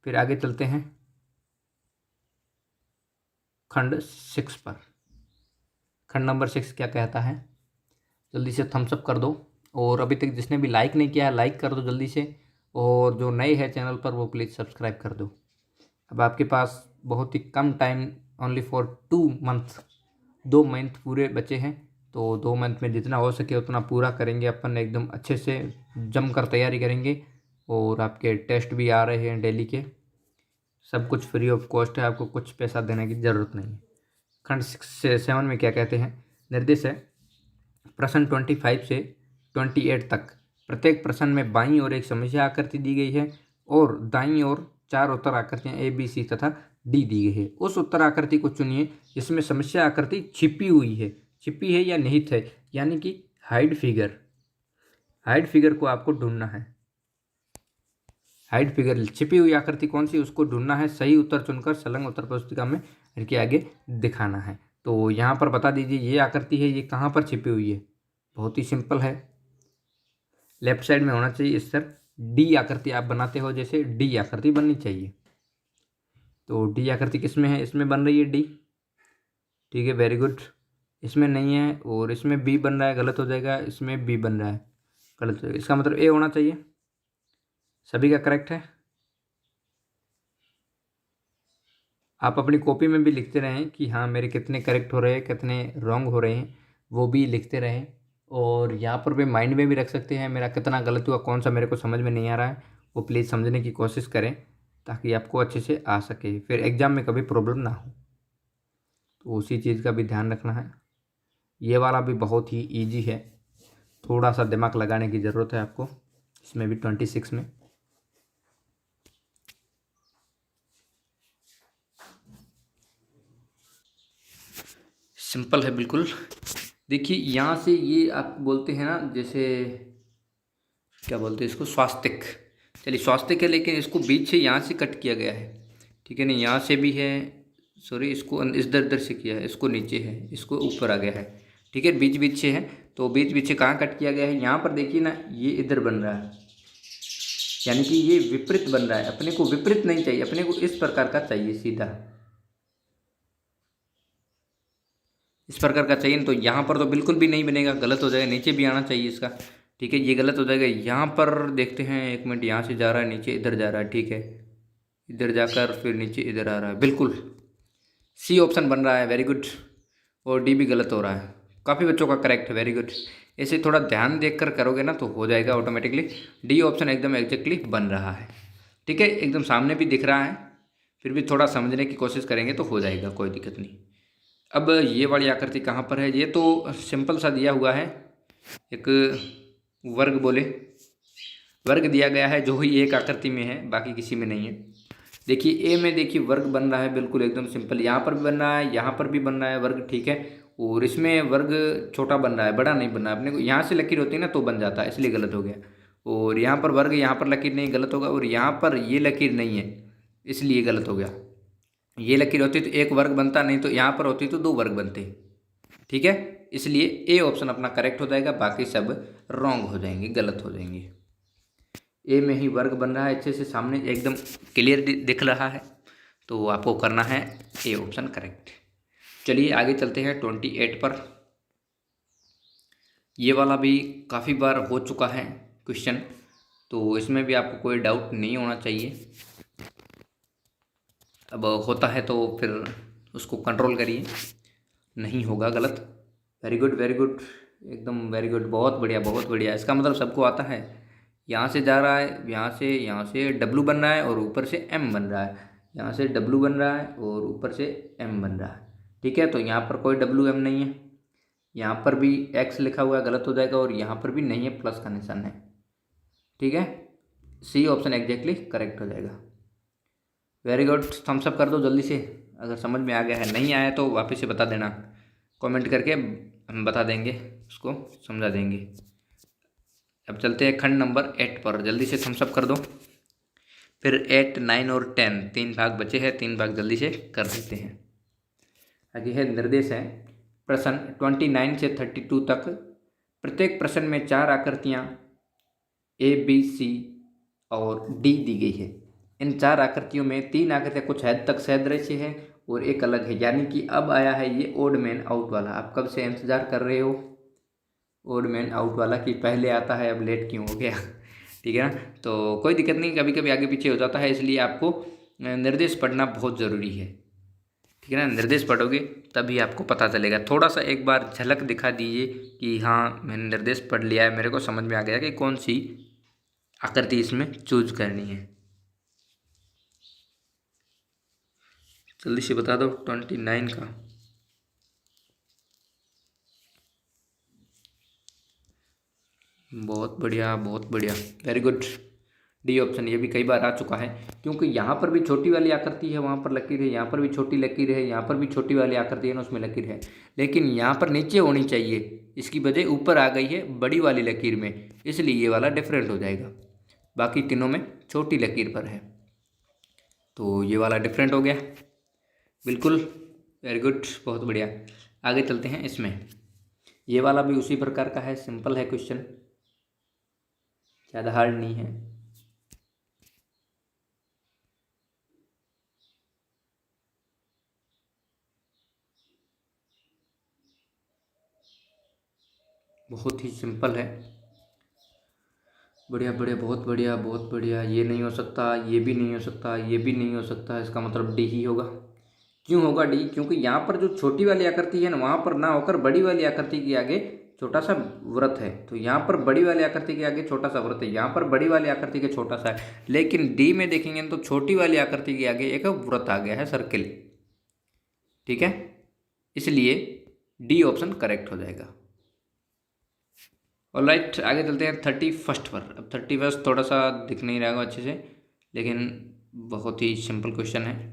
फिर आगे चलते हैं खंड 6 पर। खंड नंबर 6 क्या कहता है, जल्दी से थम्स अप कर दो, और अभी तक जिसने भी लाइक नहीं किया है लाइक कर दो जल्दी से, और जो नए हैं चैनल पर वो प्लीज़ सब्सक्राइब कर दो। अब आपके पास बहुत ही कम time, only for 2 month, 2 month पूरे बचे हैं, तो 2 मंथ में जितना हो सके उतना पूरा करेंगे अपन, एकदम अच्छे से जमकर तैयारी करेंगे। और आपके टेस्ट भी आ रहे हैं डेली के, सब कुछ फ्री ऑफ कॉस्ट है, आपको कुछ पैसा देने की ज़रूरत नहीं है। खंड 7 में क्या कहते हैं, निर्देश है प्रश्न 25 से 28 तक प्रत्येक प्रश्न में बाईं ओर एक समस्या आकृति दी गई है और दाईं ओर 4 उत्तर आकृतियां ए बी सी तथा डी दी गई है। उस उत्तर आकृति को चुनिए जिसमें समस्या आकृति छिपी हुई है, छिपी है या निहित है, यानी कि हाइड फिगर। हाइड फिगर को आपको ढूंढना है, हाइड फिगर, छिपी हुई आकृति कौन सी उसको ढूंढना है, सही उत्तर चुनकर संलग्न उत्तर पुस्तिका में इनके आगे दिखाना है। तो यहाँ पर बता दीजिए ये आकृति है, ये कहाँ पर छिपी हुई है, बहुत ही सिंपल है, लेफ्ट साइड में होना चाहिए इस सर, डी आकृति आप बनाते हो जैसे डी आकृति बननी चाहिए। तो डी आकृति किस में है, इसमें बन रही है डी, ठीक है, वेरी गुड। इसमें नहीं है और इसमें बी बन रहा है, गलत हो जाएगा, इसमें बी बन रहा है, गलत हो जाएगा, इसका मतलब ए होना चाहिए, सभी का करेक्ट है। आप अपनी कॉपी में भी लिखते रहें कि हाँ मेरे कितने करेक्ट हो रहे हैं, कितने रॉन्ग हो रहे हैं, वो भी लिखते रहें। और यहाँ पर भी माइंड में भी रख सकते हैं मेरा कितना गलत हुआ, कौन सा मेरे को समझ में नहीं आ रहा है, वो प्लीज़ समझने की कोशिश करें ताकि आपको अच्छे से आ सके, फिर एग्ज़ाम में कभी प्रॉब्लम ना हो। तो उसी चीज़ का भी ध्यान रखना है। ये वाला भी बहुत ही ईजी है, थोड़ा सा दिमाग लगाने की ज़रूरत है आपको, इसमें भी 26 में। सिंपल है बिल्कुल। देखिए यहाँ से ये आप बोलते हैं ना, जैसे क्या बोलते हैं इसको, स्वास्तिक, चलिए स्वास्तिक है, लेकिन इसको बीच से यहाँ से कट किया गया है, ठीक है ना, यहाँ से भी है, सॉरी इसको इस दर दर से किया है, इसको नीचे है, इसको ऊपर आ गया है, ठीक है, बीच बीच से है। तो बीच बीच से कहाँ कट किया गया है, यहाँ पर देखिए ना, ये इधर बन रहा है, यानी कि ये विपरीत बन रहा है, अपने को विपरीत नहीं चाहिए, अपने को इस प्रकार का चाहिए, सीधा इस प्रकार का चाहिए। तो यहाँ पर तो बिल्कुल भी नहीं बनेगा, गलत हो जाएगा, नीचे भी आना चाहिए इसका, ठीक है, ये गलत हो जाएगा। यहाँ पर देखते हैं, एक मिनट, यहाँ से जा रहा है नीचे इधर जा रहा है, ठीक है, इधर जाकर फिर नीचे इधर आ रहा है, बिल्कुल सी ऑप्शन बन रहा है, वेरी गुड। और डी भी गलत हो रहा है, काफ़ी बच्चों का करेक्ट है, वेरी गुड। ऐसे थोड़ा ध्यान देकर करोगे ना तो हो जाएगा ऑटोमेटिकली। डी ऑप्शन एकदम एग्जैक्टली बन रहा है, ठीक है, एकदम सामने भी दिख रहा है, फिर भी थोड़ा समझने की कोशिश करेंगे तो हो जाएगा, कोई दिक्कत नहीं। अब ये वाली आकृति कहाँ पर है, ये तो सिंपल सा दिया हुआ है, एक वर्ग बोले, वर्ग दिया गया है जो ही एक आकृति में है, बाकी किसी में नहीं है। देखिए ए में देखिए वर्ग बन रहा है, बिल्कुल एकदम सिंपल, यहाँ पर भी बन रहा है, यहाँ पर भी बन रहा है वर्ग, ठीक है, और इसमें वर्ग छोटा बन रहा है, बड़ा नहीं बन रहा है, अपने को यहाँ से लकीर होती है ना तो बन जाता है, इसलिए गलत हो गया। और यहाँ पर वर्ग, यहाँ पर लकीर नहीं, गलत होगा, और यहाँ पर ये लकीर नहीं है इसलिए गलत हो गया। ये लकीर होती तो एक वर्ग बनता, नहीं तो यहाँ पर होती तो 2 वर्ग बनते, ठीक है, इसलिए ए ऑप्शन अपना करेक्ट हो जाएगा, बाकी सब रॉन्ग हो जाएंगे, गलत हो जाएंगे। ए में ही वर्ग बन रहा है अच्छे से, सामने एकदम क्लियर दिख रहा है, तो आपको करना है ए ऑप्शन करेक्ट। चलिए आगे चलते हैं 28 पर। ये वाला भी काफ़ी बार हो चुका है क्वेश्चन, तो इसमें भी आपको कोई डाउट नहीं होना चाहिए। अब होता है तो फिर उसको कंट्रोल करिए, नहीं होगा गलत। वेरी गुड वेरी गुड, एकदम वेरी गुड, बहुत बढ़िया बहुत बढ़िया। इसका मतलब सबको आता है। यहाँ से जा रहा है, यहाँ से डब्लू बन रहा है और ऊपर से एम बन रहा है, यहाँ से डब्लू बन रहा है और ऊपर से एम बन रहा है। ठीक है, तो यहाँ पर कोई डब्लू एम नहीं है, यहाँ पर भी एक्स लिखा हुआ है, गलत हो जाएगा, और यहाँ पर भी नहीं है, प्लस का निशान है। ठीक है, सी ऑप्शन एग्जैक्टली करेक्ट हो जाएगा। वेरी गुड, थम्स अप कर दो जल्दी से अगर समझ में आ गया है। नहीं आया तो वापस से बता देना, कमेंट करके हम बता देंगे, उसको समझा देंगे। अब चलते हैं खंड नंबर 8 पर, जल्दी से थम्स अप कर दो। फिर 8, 9 और 10 तीन भाग बचे हैं, तीन भाग जल्दी से कर देते हैं। आगे है निर्देश है प्रश्न 29 से 32 तक। प्रत्येक प्रश्न में 4 आकृतियाँ ए बी सी और डी दी गई है। इन 4 आकृतियों में 3 आकृतियाँ कुछ हद तक सदृश्य है और एक अलग है, यानी कि अब आया है ये ओड मैन आउट वाला। आप कब से इंतज़ार कर रहे हो ओड मैन आउट वाला कि पहले आता है, अब लेट क्यों हो गया। ठीक है ना, तो कोई दिक्कत नहीं, कभी कभी आगे पीछे हो जाता है, इसलिए आपको निर्देश पढ़ना बहुत ज़रूरी है। ठीक है ना, निर्देश पढ़ोगे तभी आपको पता चलेगा। थोड़ा सा एक बार झलक दिखा दीजिए कि हाँ मैंने निर्देश पढ़ लिया है, मेरे को समझ में आ गया कि कौन सी आकृति इसमें चूज करनी है। जल्दी से बता दो 29 का। बहुत बढ़िया बहुत बढ़िया, वेरी गुड। डी ऑप्शन, ये भी कई बार आ चुका है, क्योंकि यहाँ पर भी छोटी वाली आकृति है, वहाँ पर लकीर है, यहाँ पर भी छोटी लकीर है, यहाँ पर भी छोटी वाली आकृति है ना, उसमें लकीर है, लेकिन यहाँ पर नीचे होनी चाहिए, इसकी वजह ऊपर आ गई है बड़ी वाली लकीर में, इसलिए ये वाला डिफरेंट हो जाएगा। बाकी तीनों में छोटी लकीर पर है, तो ये वाला डिफरेंट हो गया। बिल्कुल, वेरी गुड, बहुत बढ़िया। आगे चलते हैं इसमें। ये वाला भी उसी प्रकार का है, सिंपल है क्वेश्चन, ज़्यादा हार्ड नहीं है। बहुत ही सिंपल है, बढ़िया बढ़िया, बहुत बढ़िया बहुत बढ़िया। ये नहीं हो सकता, ये भी नहीं हो सकता, ये भी नहीं हो सकता, इसका मतलब डी ही होगा। क्यों होगा डी? क्योंकि यहाँ पर जो छोटी वाली आकृति है ना, वहाँ पर ना होकर बड़ी वाली आकृति के आगे छोटा सा वृत्त है, तो यहाँ पर बड़ी वाली आकृति के आगे छोटा सा वृत्त है, यहाँ पर बड़ी वाली आकृति के छोटा सा है, लेकिन डी में देखेंगे तो छोटी वाली आकृति के आगे एक वृत्त आ गया है, सर्किल। ठीक है, इसलिए डी ऑप्शन करेक्ट हो जाएगा। ऑलराइट, आगे चलते हैं 31 पर। अब 31 थोड़ा सा दिख नहीं रहा अच्छे से, लेकिन बहुत ही सिंपल क्वेश्चन है।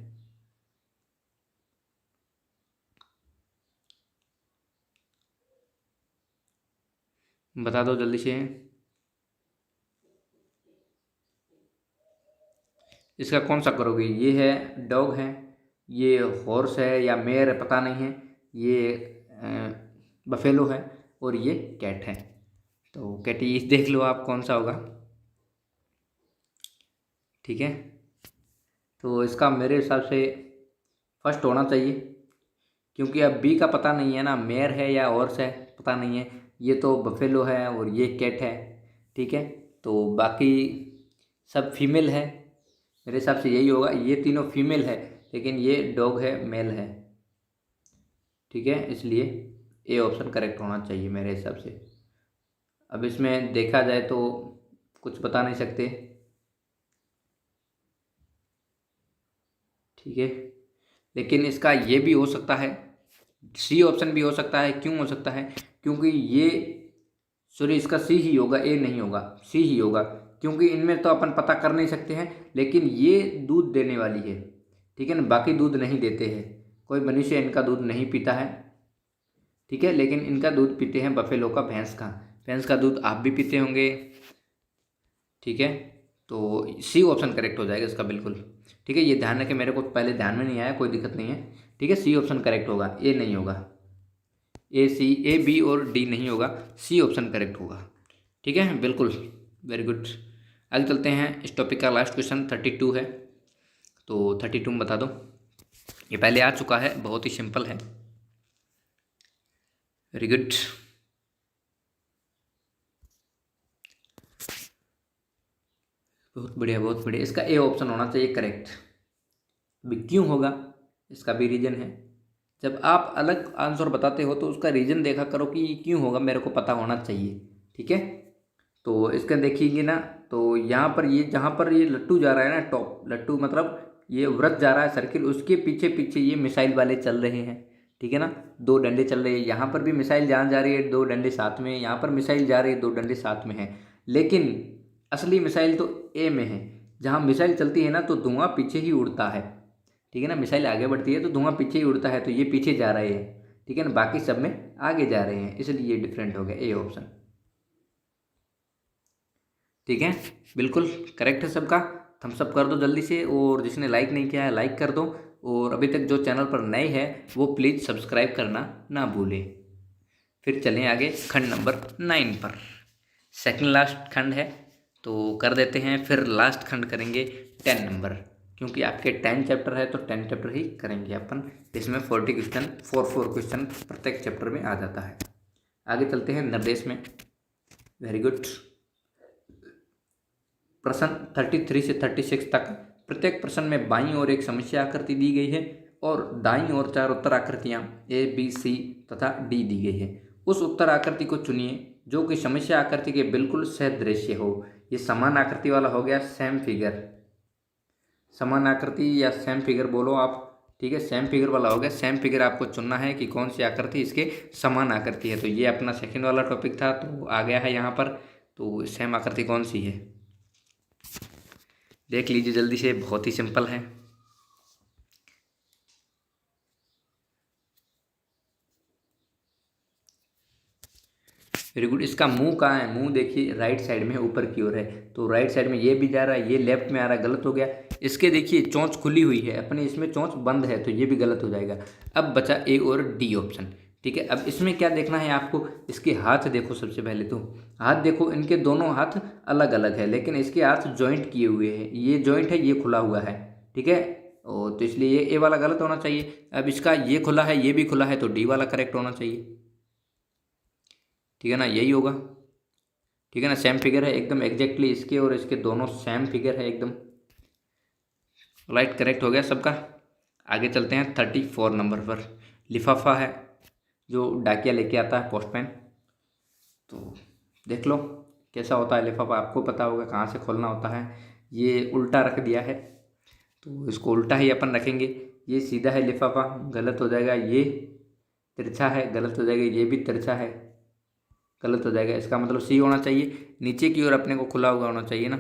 बता दो जल्दी से। इसका कौन सा करोगे? ये है डॉग है, ये हॉर्स है या मेयर है पता नहीं है, ये बफेलो है और ये कैट है। तो कैटी देख लो आप कौन सा होगा। ठीक है, तो इसका मेरे हिसाब से फर्स्ट होना चाहिए, क्योंकि अब बी का पता नहीं है ना, मेयर है या हॉर्स है पता नहीं है, ये तो बफेलो है और ये कैट है। ठीक है, तो बाकी सब फीमेल है, मेरे हिसाब से यही होगा, ये तीनों फीमेल है, लेकिन ये डॉग है, मेल है। ठीक है, इसलिए ए ऑप्शन करेक्ट होना चाहिए मेरे हिसाब से। अब इसमें देखा जाए तो कुछ बता नहीं सकते। ठीक है, लेकिन इसका ये भी हो सकता है, सी ऑप्शन भी हो सकता है। क्यों हो सकता है? क्योंकि ये सॉरी, इसका सी ही होगा, ए नहीं होगा, सी ही होगा, क्योंकि इनमें तो अपन पता कर नहीं सकते हैं, लेकिन ये दूध देने वाली है। ठीक है ना, बाकी दूध नहीं देते हैं, कोई मनुष्य इनका दूध नहीं पीता है। ठीक है, लेकिन इनका दूध पीते हैं बफेलो का, भैंस का दूध आप भी पीते होंगे। ठीक है, तो सी ऑप्शन करेक्ट हो जाएगा इसका, बिल्कुल। ठीक है, ये ध्यान रखें, मेरे को पहले ध्यान में नहीं आया, कोई दिक्कत नहीं है। ठीक है, सी ऑप्शन करेक्ट होगा, ए नहीं होगा, ए बी और डी नहीं होगा, सी ऑप्शन करेक्ट होगा। ठीक है, बिल्कुल, वेरी गुड। आगे चलते हैं, इस टॉपिक का लास्ट क्वेश्चन 32 है, तो 32 में बता दो। ये पहले आ चुका है, बहुत ही सिंपल है। Very good. बहुत बढ़िया बहुत बढ़िया। इसका ए ऑप्शन होना चाहिए करेक्ट। अभी क्यों होगा, इसका भी रीज़न है। जब आप अलग आंसर बताते हो तो उसका रीज़न देखा करो कि ये क्यों होगा, मेरे को पता होना चाहिए। ठीक है, तो इसका देखिएगा ना, तो यहाँ पर ये जहाँ पर ये लट्टू जा रहा है ना, टॉप लट्टू मतलब ये वृत्त जा रहा है सर्किल, उसके पीछे पीछे ये मिसाइल वाले चल रहे हैं। ठीक है ना, दो डंडे चल रहे हैं, यहाँ पर भी मिसाइल जहाँ जा रही है दो डंडे साथ में, यहाँ पर मिसाइल जा रही है दो डंडे साथ में है। लेकिन असली मिसाइल तो ए में है। जहाँ मिसाइल चलती है ना तो धुआं पीछे ही उड़ता है। ठीक है ना, मिसाइल आगे बढ़ती है तो धुआं पीछे ही उड़ता है, तो ये पीछे जा रहे हैं। ठीक है ना, बाकी सब में आगे जा रहे हैं, इसलिए ये डिफरेंट हो गया ए ऑप्शन। ठीक है, बिल्कुल करेक्ट है सबका। थम्स अप कर दो जल्दी से, और जिसने लाइक नहीं किया है लाइक कर दो, और अभी तक जो चैनल पर नए हैं वो प्लीज़ सब्सक्राइब करना ना भूलें। फिर चलें आगे खंड नंबर 9 पर। सेकंड लास्ट खंड है तो कर देते हैं, फिर लास्ट खंड करेंगे 10 नंबर, क्योंकि आपके 10 चैप्टर है तो 10 चैप्टर ही करेंगे अपन। इसमें 40 क्वेश्चन 4 क्वेश्चन प्रत्येक चैप्टर में आ जाता है। आगे चलते हैं निर्देश में। Very good. प्रश्न 33 से 36 तक, प्रत्येक प्रश्न में बाईं ओर एक समस्या आकृति दी गई है और दाईं ओर 4 उत्तर आकृतियां ए बी सी तथा डी दी गई है। उस उत्तर आकृति को चुनिए जो कि समस्या आकृति के बिल्कुल सदृश्य हो। ये समान आकृति वाला हो गया, सेम फिगर। समान आकृति या सेम फिगर बोलो आप। ठीक है, सेम फिगर वाला हो गया। सेम फिगर आपको चुनना है कि कौन सी आकृति इसके समान आकृति है। तो ये अपना सेकंड वाला टॉपिक था, तो आ गया है यहाँ पर। तो सेम आकृति कौन सी है देख लीजिए जल्दी से, बहुत ही सिंपल है। Very good. इसका मुंह कहाँ है, मुंह देखिए राइट साइड में ऊपर की ओर है, तो राइट साइड में ये भी जा रहा है, ये लेफ्ट में आ रहा है, गलत हो गया। इसके देखिए चोंच खुली हुई है, अपने इसमें चोंच बंद है, तो ये भी गलत हो जाएगा। अब बचा ए और डी ऑप्शन। ठीक है, अब इसमें क्या देखना है आपको, इसके हाथ देखो। सबसे पहले तो हाथ देखो, इनके दोनों हाथ अलग अलग है, लेकिन इसके हाथ जॉइंट किए हुए हैं। ये जॉइंट है, ये खुला हुआ है। ठीक है, और तो इसलिए ये ए वाला गलत होना चाहिए। अब इसका ये खुला है, ये भी खुला है, तो डी वाला करेक्ट होना चाहिए। ठीक है ना, यही होगा। ठीक है ना, सेम फिगर है एकदम एग्जैक्टली, इसके और इसके दोनों सेम फिगर है एकदम। राइट, करेक्ट हो गया सबका। आगे चलते हैं 34 नंबर पर। लिफाफा है जो डाकिया लेके आता है, पोस्टमैन। तो देख लो कैसा होता है लिफाफा, आपको पता होगा कहाँ से खोलना होता है। ये उल्टा रख दिया है, तो इसको उल्टा ही अपन रखेंगे। ये सीधा है लिफाफा, गलत हो जाएगा। ये तिरछा है, गलत हो जाएगा। ये भी तिरछा है, गलत हो जाएगा। इसका मतलब सी होना चाहिए, नीचे की ओर अपने को खुला हुआ होना चाहिए ना,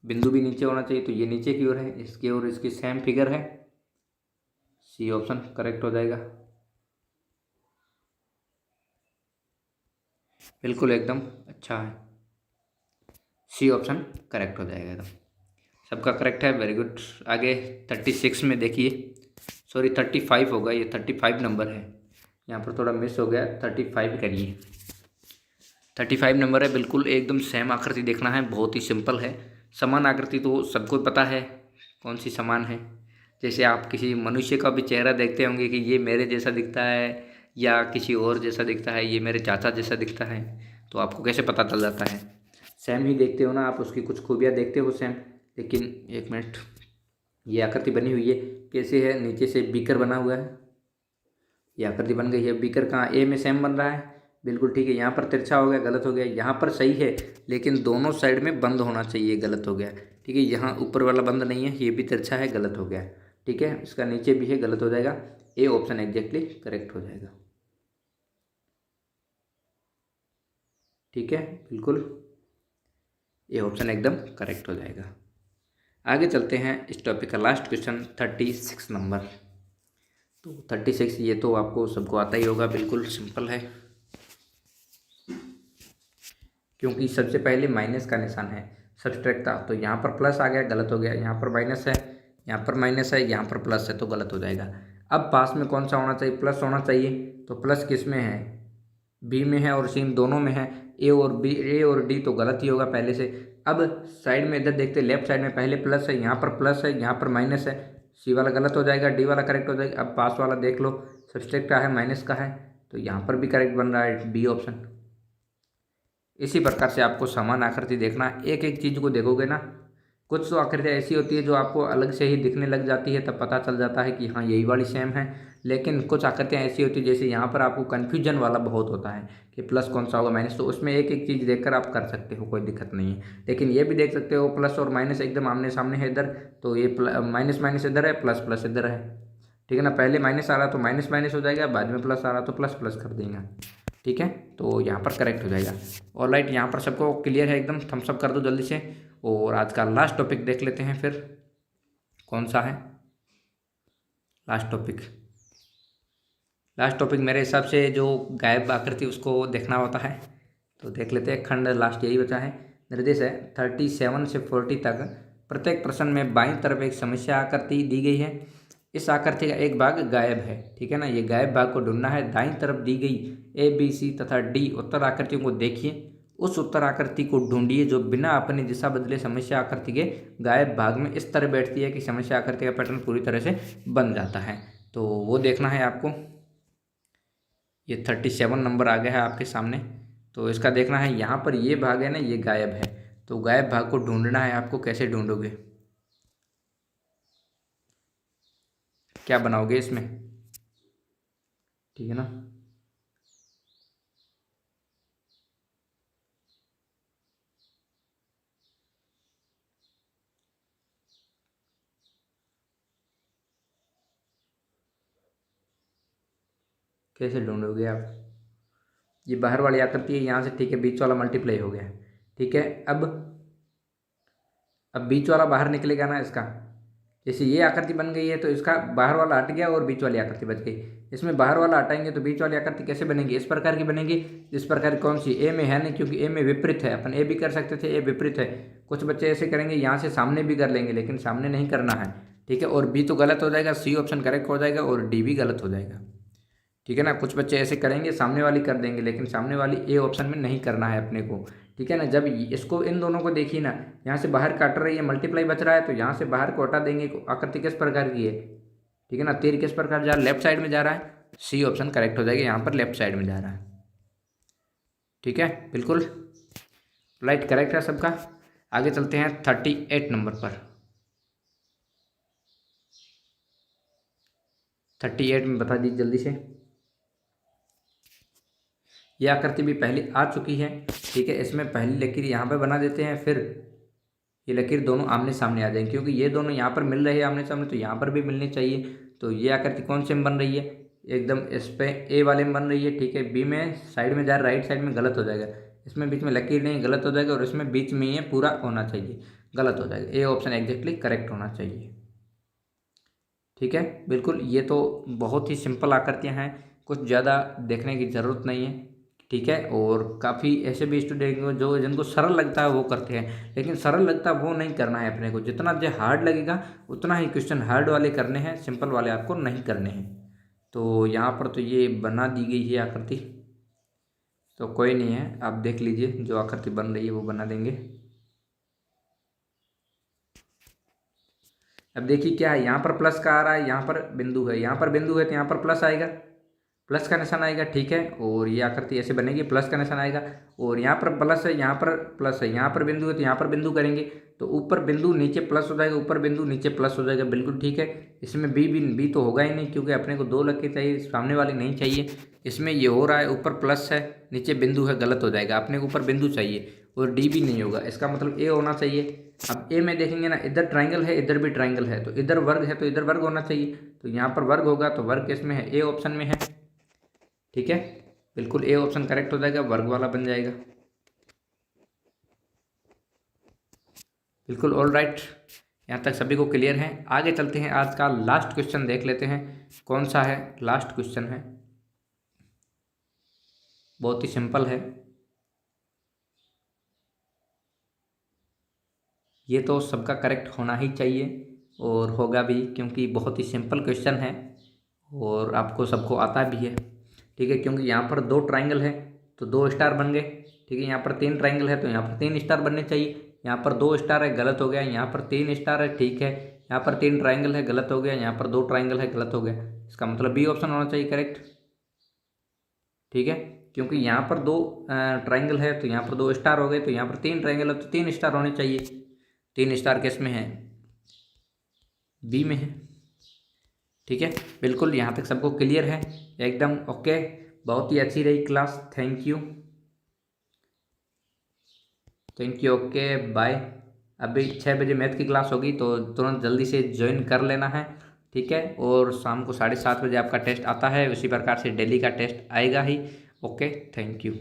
बिंदु भी नीचे होना चाहिए, तो ये नीचे की ओर है, इसकी ओर इसकी सेम फिगर है। सी ऑप्शन करेक्ट हो जाएगा, बिल्कुल एकदम अच्छा है। सी ऑप्शन करेक्ट हो जाएगा एकदम, सबका करेक्ट है। Very good. आगे 36 में देखिए, सॉरी 35 होगा, ये 35 नंबर है, यहाँ पर थोड़ा मिस हो गया। 35 करिए। 35 नंबर है, बिल्कुल एकदम सेम आकृति देखना है, बहुत ही सिंपल है। समान आकृति तो सबको पता है कौन सी समान है। जैसे आप किसी मनुष्य का भी चेहरा देखते होंगे कि ये मेरे जैसा दिखता है या किसी और जैसा दिखता है, ये मेरे चाचा जैसा दिखता है, तो आपको कैसे पता चल जाता है। सेम ही देखते हो ना आप, उसकी कुछ खूबियाँ देखते हो सेम। लेकिन एक मिनट, ये आकृति बनी हुई है कैसे है, नीचे से बीकर बना हुआ है, ये आकृति बन गई है। बीकर कहाँ, ए में सेम बन रहा है, बिल्कुल ठीक है। यहाँ पर तिरछा हो गया, गलत हो गया। यहाँ पर सही है, लेकिन दोनों साइड में बंद होना चाहिए, गलत हो गया। ठीक है, यहाँ ऊपर वाला बंद नहीं है, ये भी तिरछा है, गलत हो गया। ठीक है, इसका नीचे भी है, गलत हो जाएगा। ए ऑप्शन एग्जैक्टली करेक्ट हो जाएगा। ठीक है, बिल्कुल ए ऑप्शन एकदम करेक्ट हो जाएगा। आगे चलते हैं इस टॉपिक का लास्ट क्वेश्चन 36 नंबर। तो 36 ये तो आपको सबको आता ही होगा, बिल्कुल सिंपल है, क्योंकि सबसे पहले माइनस का निशान है, सब्सट्रैक्ट था, तो यहाँ पर प्लस आ गया, गलत हो गया। यहाँ पर माइनस है, यहाँ पर माइनस है, यहाँ पर प्लस है, तो गलत हो जाएगा। अब पास में कौन सा होना चाहिए, प्लस होना चाहिए। तो प्लस किस में है, बी में है और सी दोनों में है। ए और बी, ए और डी तो गलत ही होगा पहले से। अब साइड में इधर देखते, लेफ्ट साइड में पहले प्लस है, यहाँ पर प्लस है, यहाँ पर माइनस है। सी वाला गलत हो जाएगा, डी वाला करेक्ट हो जाएगा। अब पास वाला देख लो, सब्सट्रैक्ट का है, माइनस का है, तो यहाँ पर भी करेक्ट बन रहा है बी ऑप्शन। इसी प्रकार से आपको समान आकृति देखना, एक एक चीज़ को देखोगे ना, कुछ तो आकृतियाँ ऐसी होती है जो आपको अलग से ही दिखने लग जाती है, तब पता चल जाता है कि हाँ यही वाली सेम है। लेकिन कुछ आकृतियाँ ऐसी होती है जैसे यहाँ पर आपको कन्फ्यूजन वाला बहुत होता है कि प्लस कौन सा होगा माइनस, तो उसमें एक एक चीज़ देखकर आप कर सकते हो, कोई दिक्कत नहीं है। लेकिन ये भी देख सकते हो प्लस और माइनस एकदम आमने सामने है इधर, तो ये माइनस माइनस इधर है, प्लस प्लस इधर है, ठीक है ना। पहले माइनस आ रहा तो माइनस माइनस हो जाएगा, बाद में प्लस आ रहा तो प्लस प्लस कर देंगे, ठीक है। तो यहाँ पर करेक्ट हो जाएगा। और राइट, यहाँ पर सबको क्लियर है एकदम, थम्स अप कर दो जल्दी से। और आज का लास्ट टॉपिक देख लेते हैं फिर, कौन सा है लास्ट टॉपिक। लास्ट टॉपिक मेरे हिसाब से जो गायब आकृति उसको देखना होता है, तो देख लेते हैं। खंड लास्ट यही बचा है। निर्देश है 37 से 40 तक। प्रत्येक प्रश्न में बाईं तरफ एक समस्या आकृति दी गई है। इस आकृति का एक भाग गायब है, ठीक है ना। ये गायब भाग को ढूंढना है। दाईं तरफ दी गई ए बी सी तथा डी उत्तर आकृतियों को देखिए। उस उत्तर आकृति को ढूंढिए जो बिना अपनी दिशा बदले समस्या आकृति के गायब भाग में इस तरह बैठती है कि समस्या आकृति का पैटर्न पूरी तरह से बन जाता है। तो वो देखना है आपको। ये 37 नंबर आ गया है आपके सामने, तो इसका देखना है। यहाँ पर ये भाग है ना, ये गायब है, तो गायब भाग को ढूंढना है आपको। कैसे ढूंढोगे, क्या बनाओगे इसमें, ठीक है ना। कैसे ढूंढोगे आप, ये बाहर वाली आकृति है यहाँ से, ठीक है। बीच वाला मल्टीप्लाई हो गया, ठीक है। अब बीच वाला बाहर निकलेगा ना इसका। जैसे ये आकृति बन गई है तो इसका बाहर वाला हट गया और बीच वाली आकृति बच गई। इसमें बाहर वाला हटाएंगे तो बीच वाली आकृति कैसे बनेगी, इस प्रकार की बनेगी। इस प्रकार कौन सी, ए में है नहीं, क्योंकि ए में विपरीत है। अपन ए भी कर सकते थे, ए विपरीत है। कुछ बच्चे ऐसे करेंगे यहाँ से सामने भी कर लेंगे, लेकिन सामने नहीं करना है, ठीक है। और बी तो गलत हो जाएगा, सी ऑप्शन करेक्ट हो जाएगा, और डी भी गलत हो जाएगा, ठीक है ना। कुछ बच्चे ऐसे करेंगे, सामने वाली कर देंगे, लेकिन सामने वाली ए ऑप्शन में नहीं करना है अपने को, ठीक है ना। जब इसको इन दोनों को देखिए ना, यहाँ से बाहर काट रही है, मल्टीप्लाई बच रहा है, तो यहाँ से बाहर को हटा देंगे। आकृति किस प्रकार की है, ठीक है ना। तीर किस प्रकार जा रहा है, लेफ्ट साइड में जा रहा है, सी ऑप्शन करेक्ट हो जाएगा। यहाँ पर लेफ्ट साइड में जा रहा है, ठीक है, बिल्कुल राइट, करेक्ट है सबका। आगे चलते हैं 38 नंबर पर। 38 में बता दीजिए जल्दी से। ये आकृति भी पहले आ चुकी है, ठीक है। इसमें पहली लकीर यहाँ पे बना देते हैं, फिर ये लकीर दोनों आमने सामने आ जाएंगे, क्योंकि ये दोनों यहाँ पर मिल रहे हैं आमने सामने, तो यहाँ पर भी मिलनी चाहिए। तो ये आकृति कौन से में बन रही है, एकदम इस पे ए वाले में बन रही है, ठीक है। बी में साइड में जा रहा, राइट साइड में गलत हो जाएगा। इसमें बीच में लकीर नहीं, गलत हो जाएगा। और इसमें बीच में ये पूरा होना चाहिए, गलत हो जाएगा। ए ऑप्शन एग्जैक्टली करेक्ट होना चाहिए, ठीक है, बिल्कुल। ये तो बहुत ही सिंपल आकृतियाँ हैं, कुछ ज़्यादा देखने की ज़रूरत नहीं है, ठीक है। और काफ़ी ऐसे भी स्टूडेंट जो जिनको सरल लगता है वो करते हैं, लेकिन सरल लगता है वो नहीं करना है अपने को। जितना जो हार्ड लगेगा उतना ही क्वेश्चन हार्ड वाले करने हैं, सिंपल वाले आपको नहीं करने हैं। तो यहाँ पर तो ये बना दी गई है आकृति, तो कोई नहीं है, आप देख लीजिए जो आकृति बन रही है वो बना देंगे। अब देखिए क्या है, यहाँ पर प्लस का आ रहा है, यहाँ पर बिंदु है, यहाँ पर बिंदु है, तो यहाँ पर प्लस आएगा, प्लस का निशान आएगा, ठीक है। और ये आकृति ऐसे बनेगी, प्लस का निशान आएगा। और यहाँ पर प्लस है, यहाँ पर प्लस है, यहाँ पर बिंदु है, तो यहाँ पर बिंदु करेंगे तो ऊपर बिंदु नीचे प्लस हो जाएगा, ऊपर बिंदु नीचे प्लस हो जाएगा, बिल्कुल ठीक है। इसमें बी तो होगा ही नहीं, क्योंकि अपने को दो लकीर चाहिए, सामने वाली नहीं चाहिए। इसमें ये हो रहा है, ऊपर प्लस है, नीचे बिंदु है, गलत हो जाएगा। अपने को ऊपर बिंदु चाहिए और डी भी नहीं होगा, इसका मतलब ए होना चाहिए। अब ए में देखेंगे ना, इधर ट्राइंगल है, इधर भी ट्राइंगल है, तो इधर वर्ग है तो इधर वर्ग होना चाहिए। तो यहाँ पर वर्ग होगा, तो वर्ग किसमें है, ए ऑप्शन में है, ठीक है, बिल्कुल ए ऑप्शन करेक्ट हो जाएगा, वर्ग वाला बन जाएगा, बिल्कुल ऑल राइट। यहाँ तक सभी को क्लियर है। आगे चलते हैं, आज का लास्ट क्वेश्चन देख लेते हैं, कौन सा है लास्ट क्वेश्चन है। बहुत ही सिंपल है, ये तो सबका करेक्ट होना ही चाहिए और होगा भी, क्योंकि बहुत ही सिंपल क्वेश्चन है और आपको सबको आता भी है, ठीक है। क्योंकि यहाँ पर दो ट्राइंगल है तो दो स्टार बन गए, ठीक है। यहाँ पर तीन ट्राइंगल है तो यहाँ पर तीन स्टार बनने चाहिए। यहाँ पर दो स्टार है, गलत हो गया। यहाँ पर तीन स्टार है, ठीक है। यहाँ पर तीन ट्राइंगल है, गलत हो गया। यहाँ पर दो ट्राइंगल है, गलत हो गया। इसका मतलब बी ऑप्शन होना चाहिए करेक्ट, ठीक है, क्योंकि यहाँ पर 2 ट्रायंगल है तो यहाँ पर 2 स्टार हो गए, तो यहाँ पर 3 ट्रायंगल है तो 3 स्टार होने चाहिए। 3 स्टार किस में है? बी में है। ठीक है, बिल्कुल यहाँ तक सबको क्लियर है एकदम ओके। बहुत ही अच्छी रही class, thank you okay bye. अभी 6 बजे मैथ की क्लास होगी तो तुरंत जल्दी से ज्वाइन कर लेना है। ठीक है, और शाम को 7:30 बजे आपका टेस्ट आता है, उसी प्रकार से डेली का टेस्ट आएगा ही। Okay, thank you.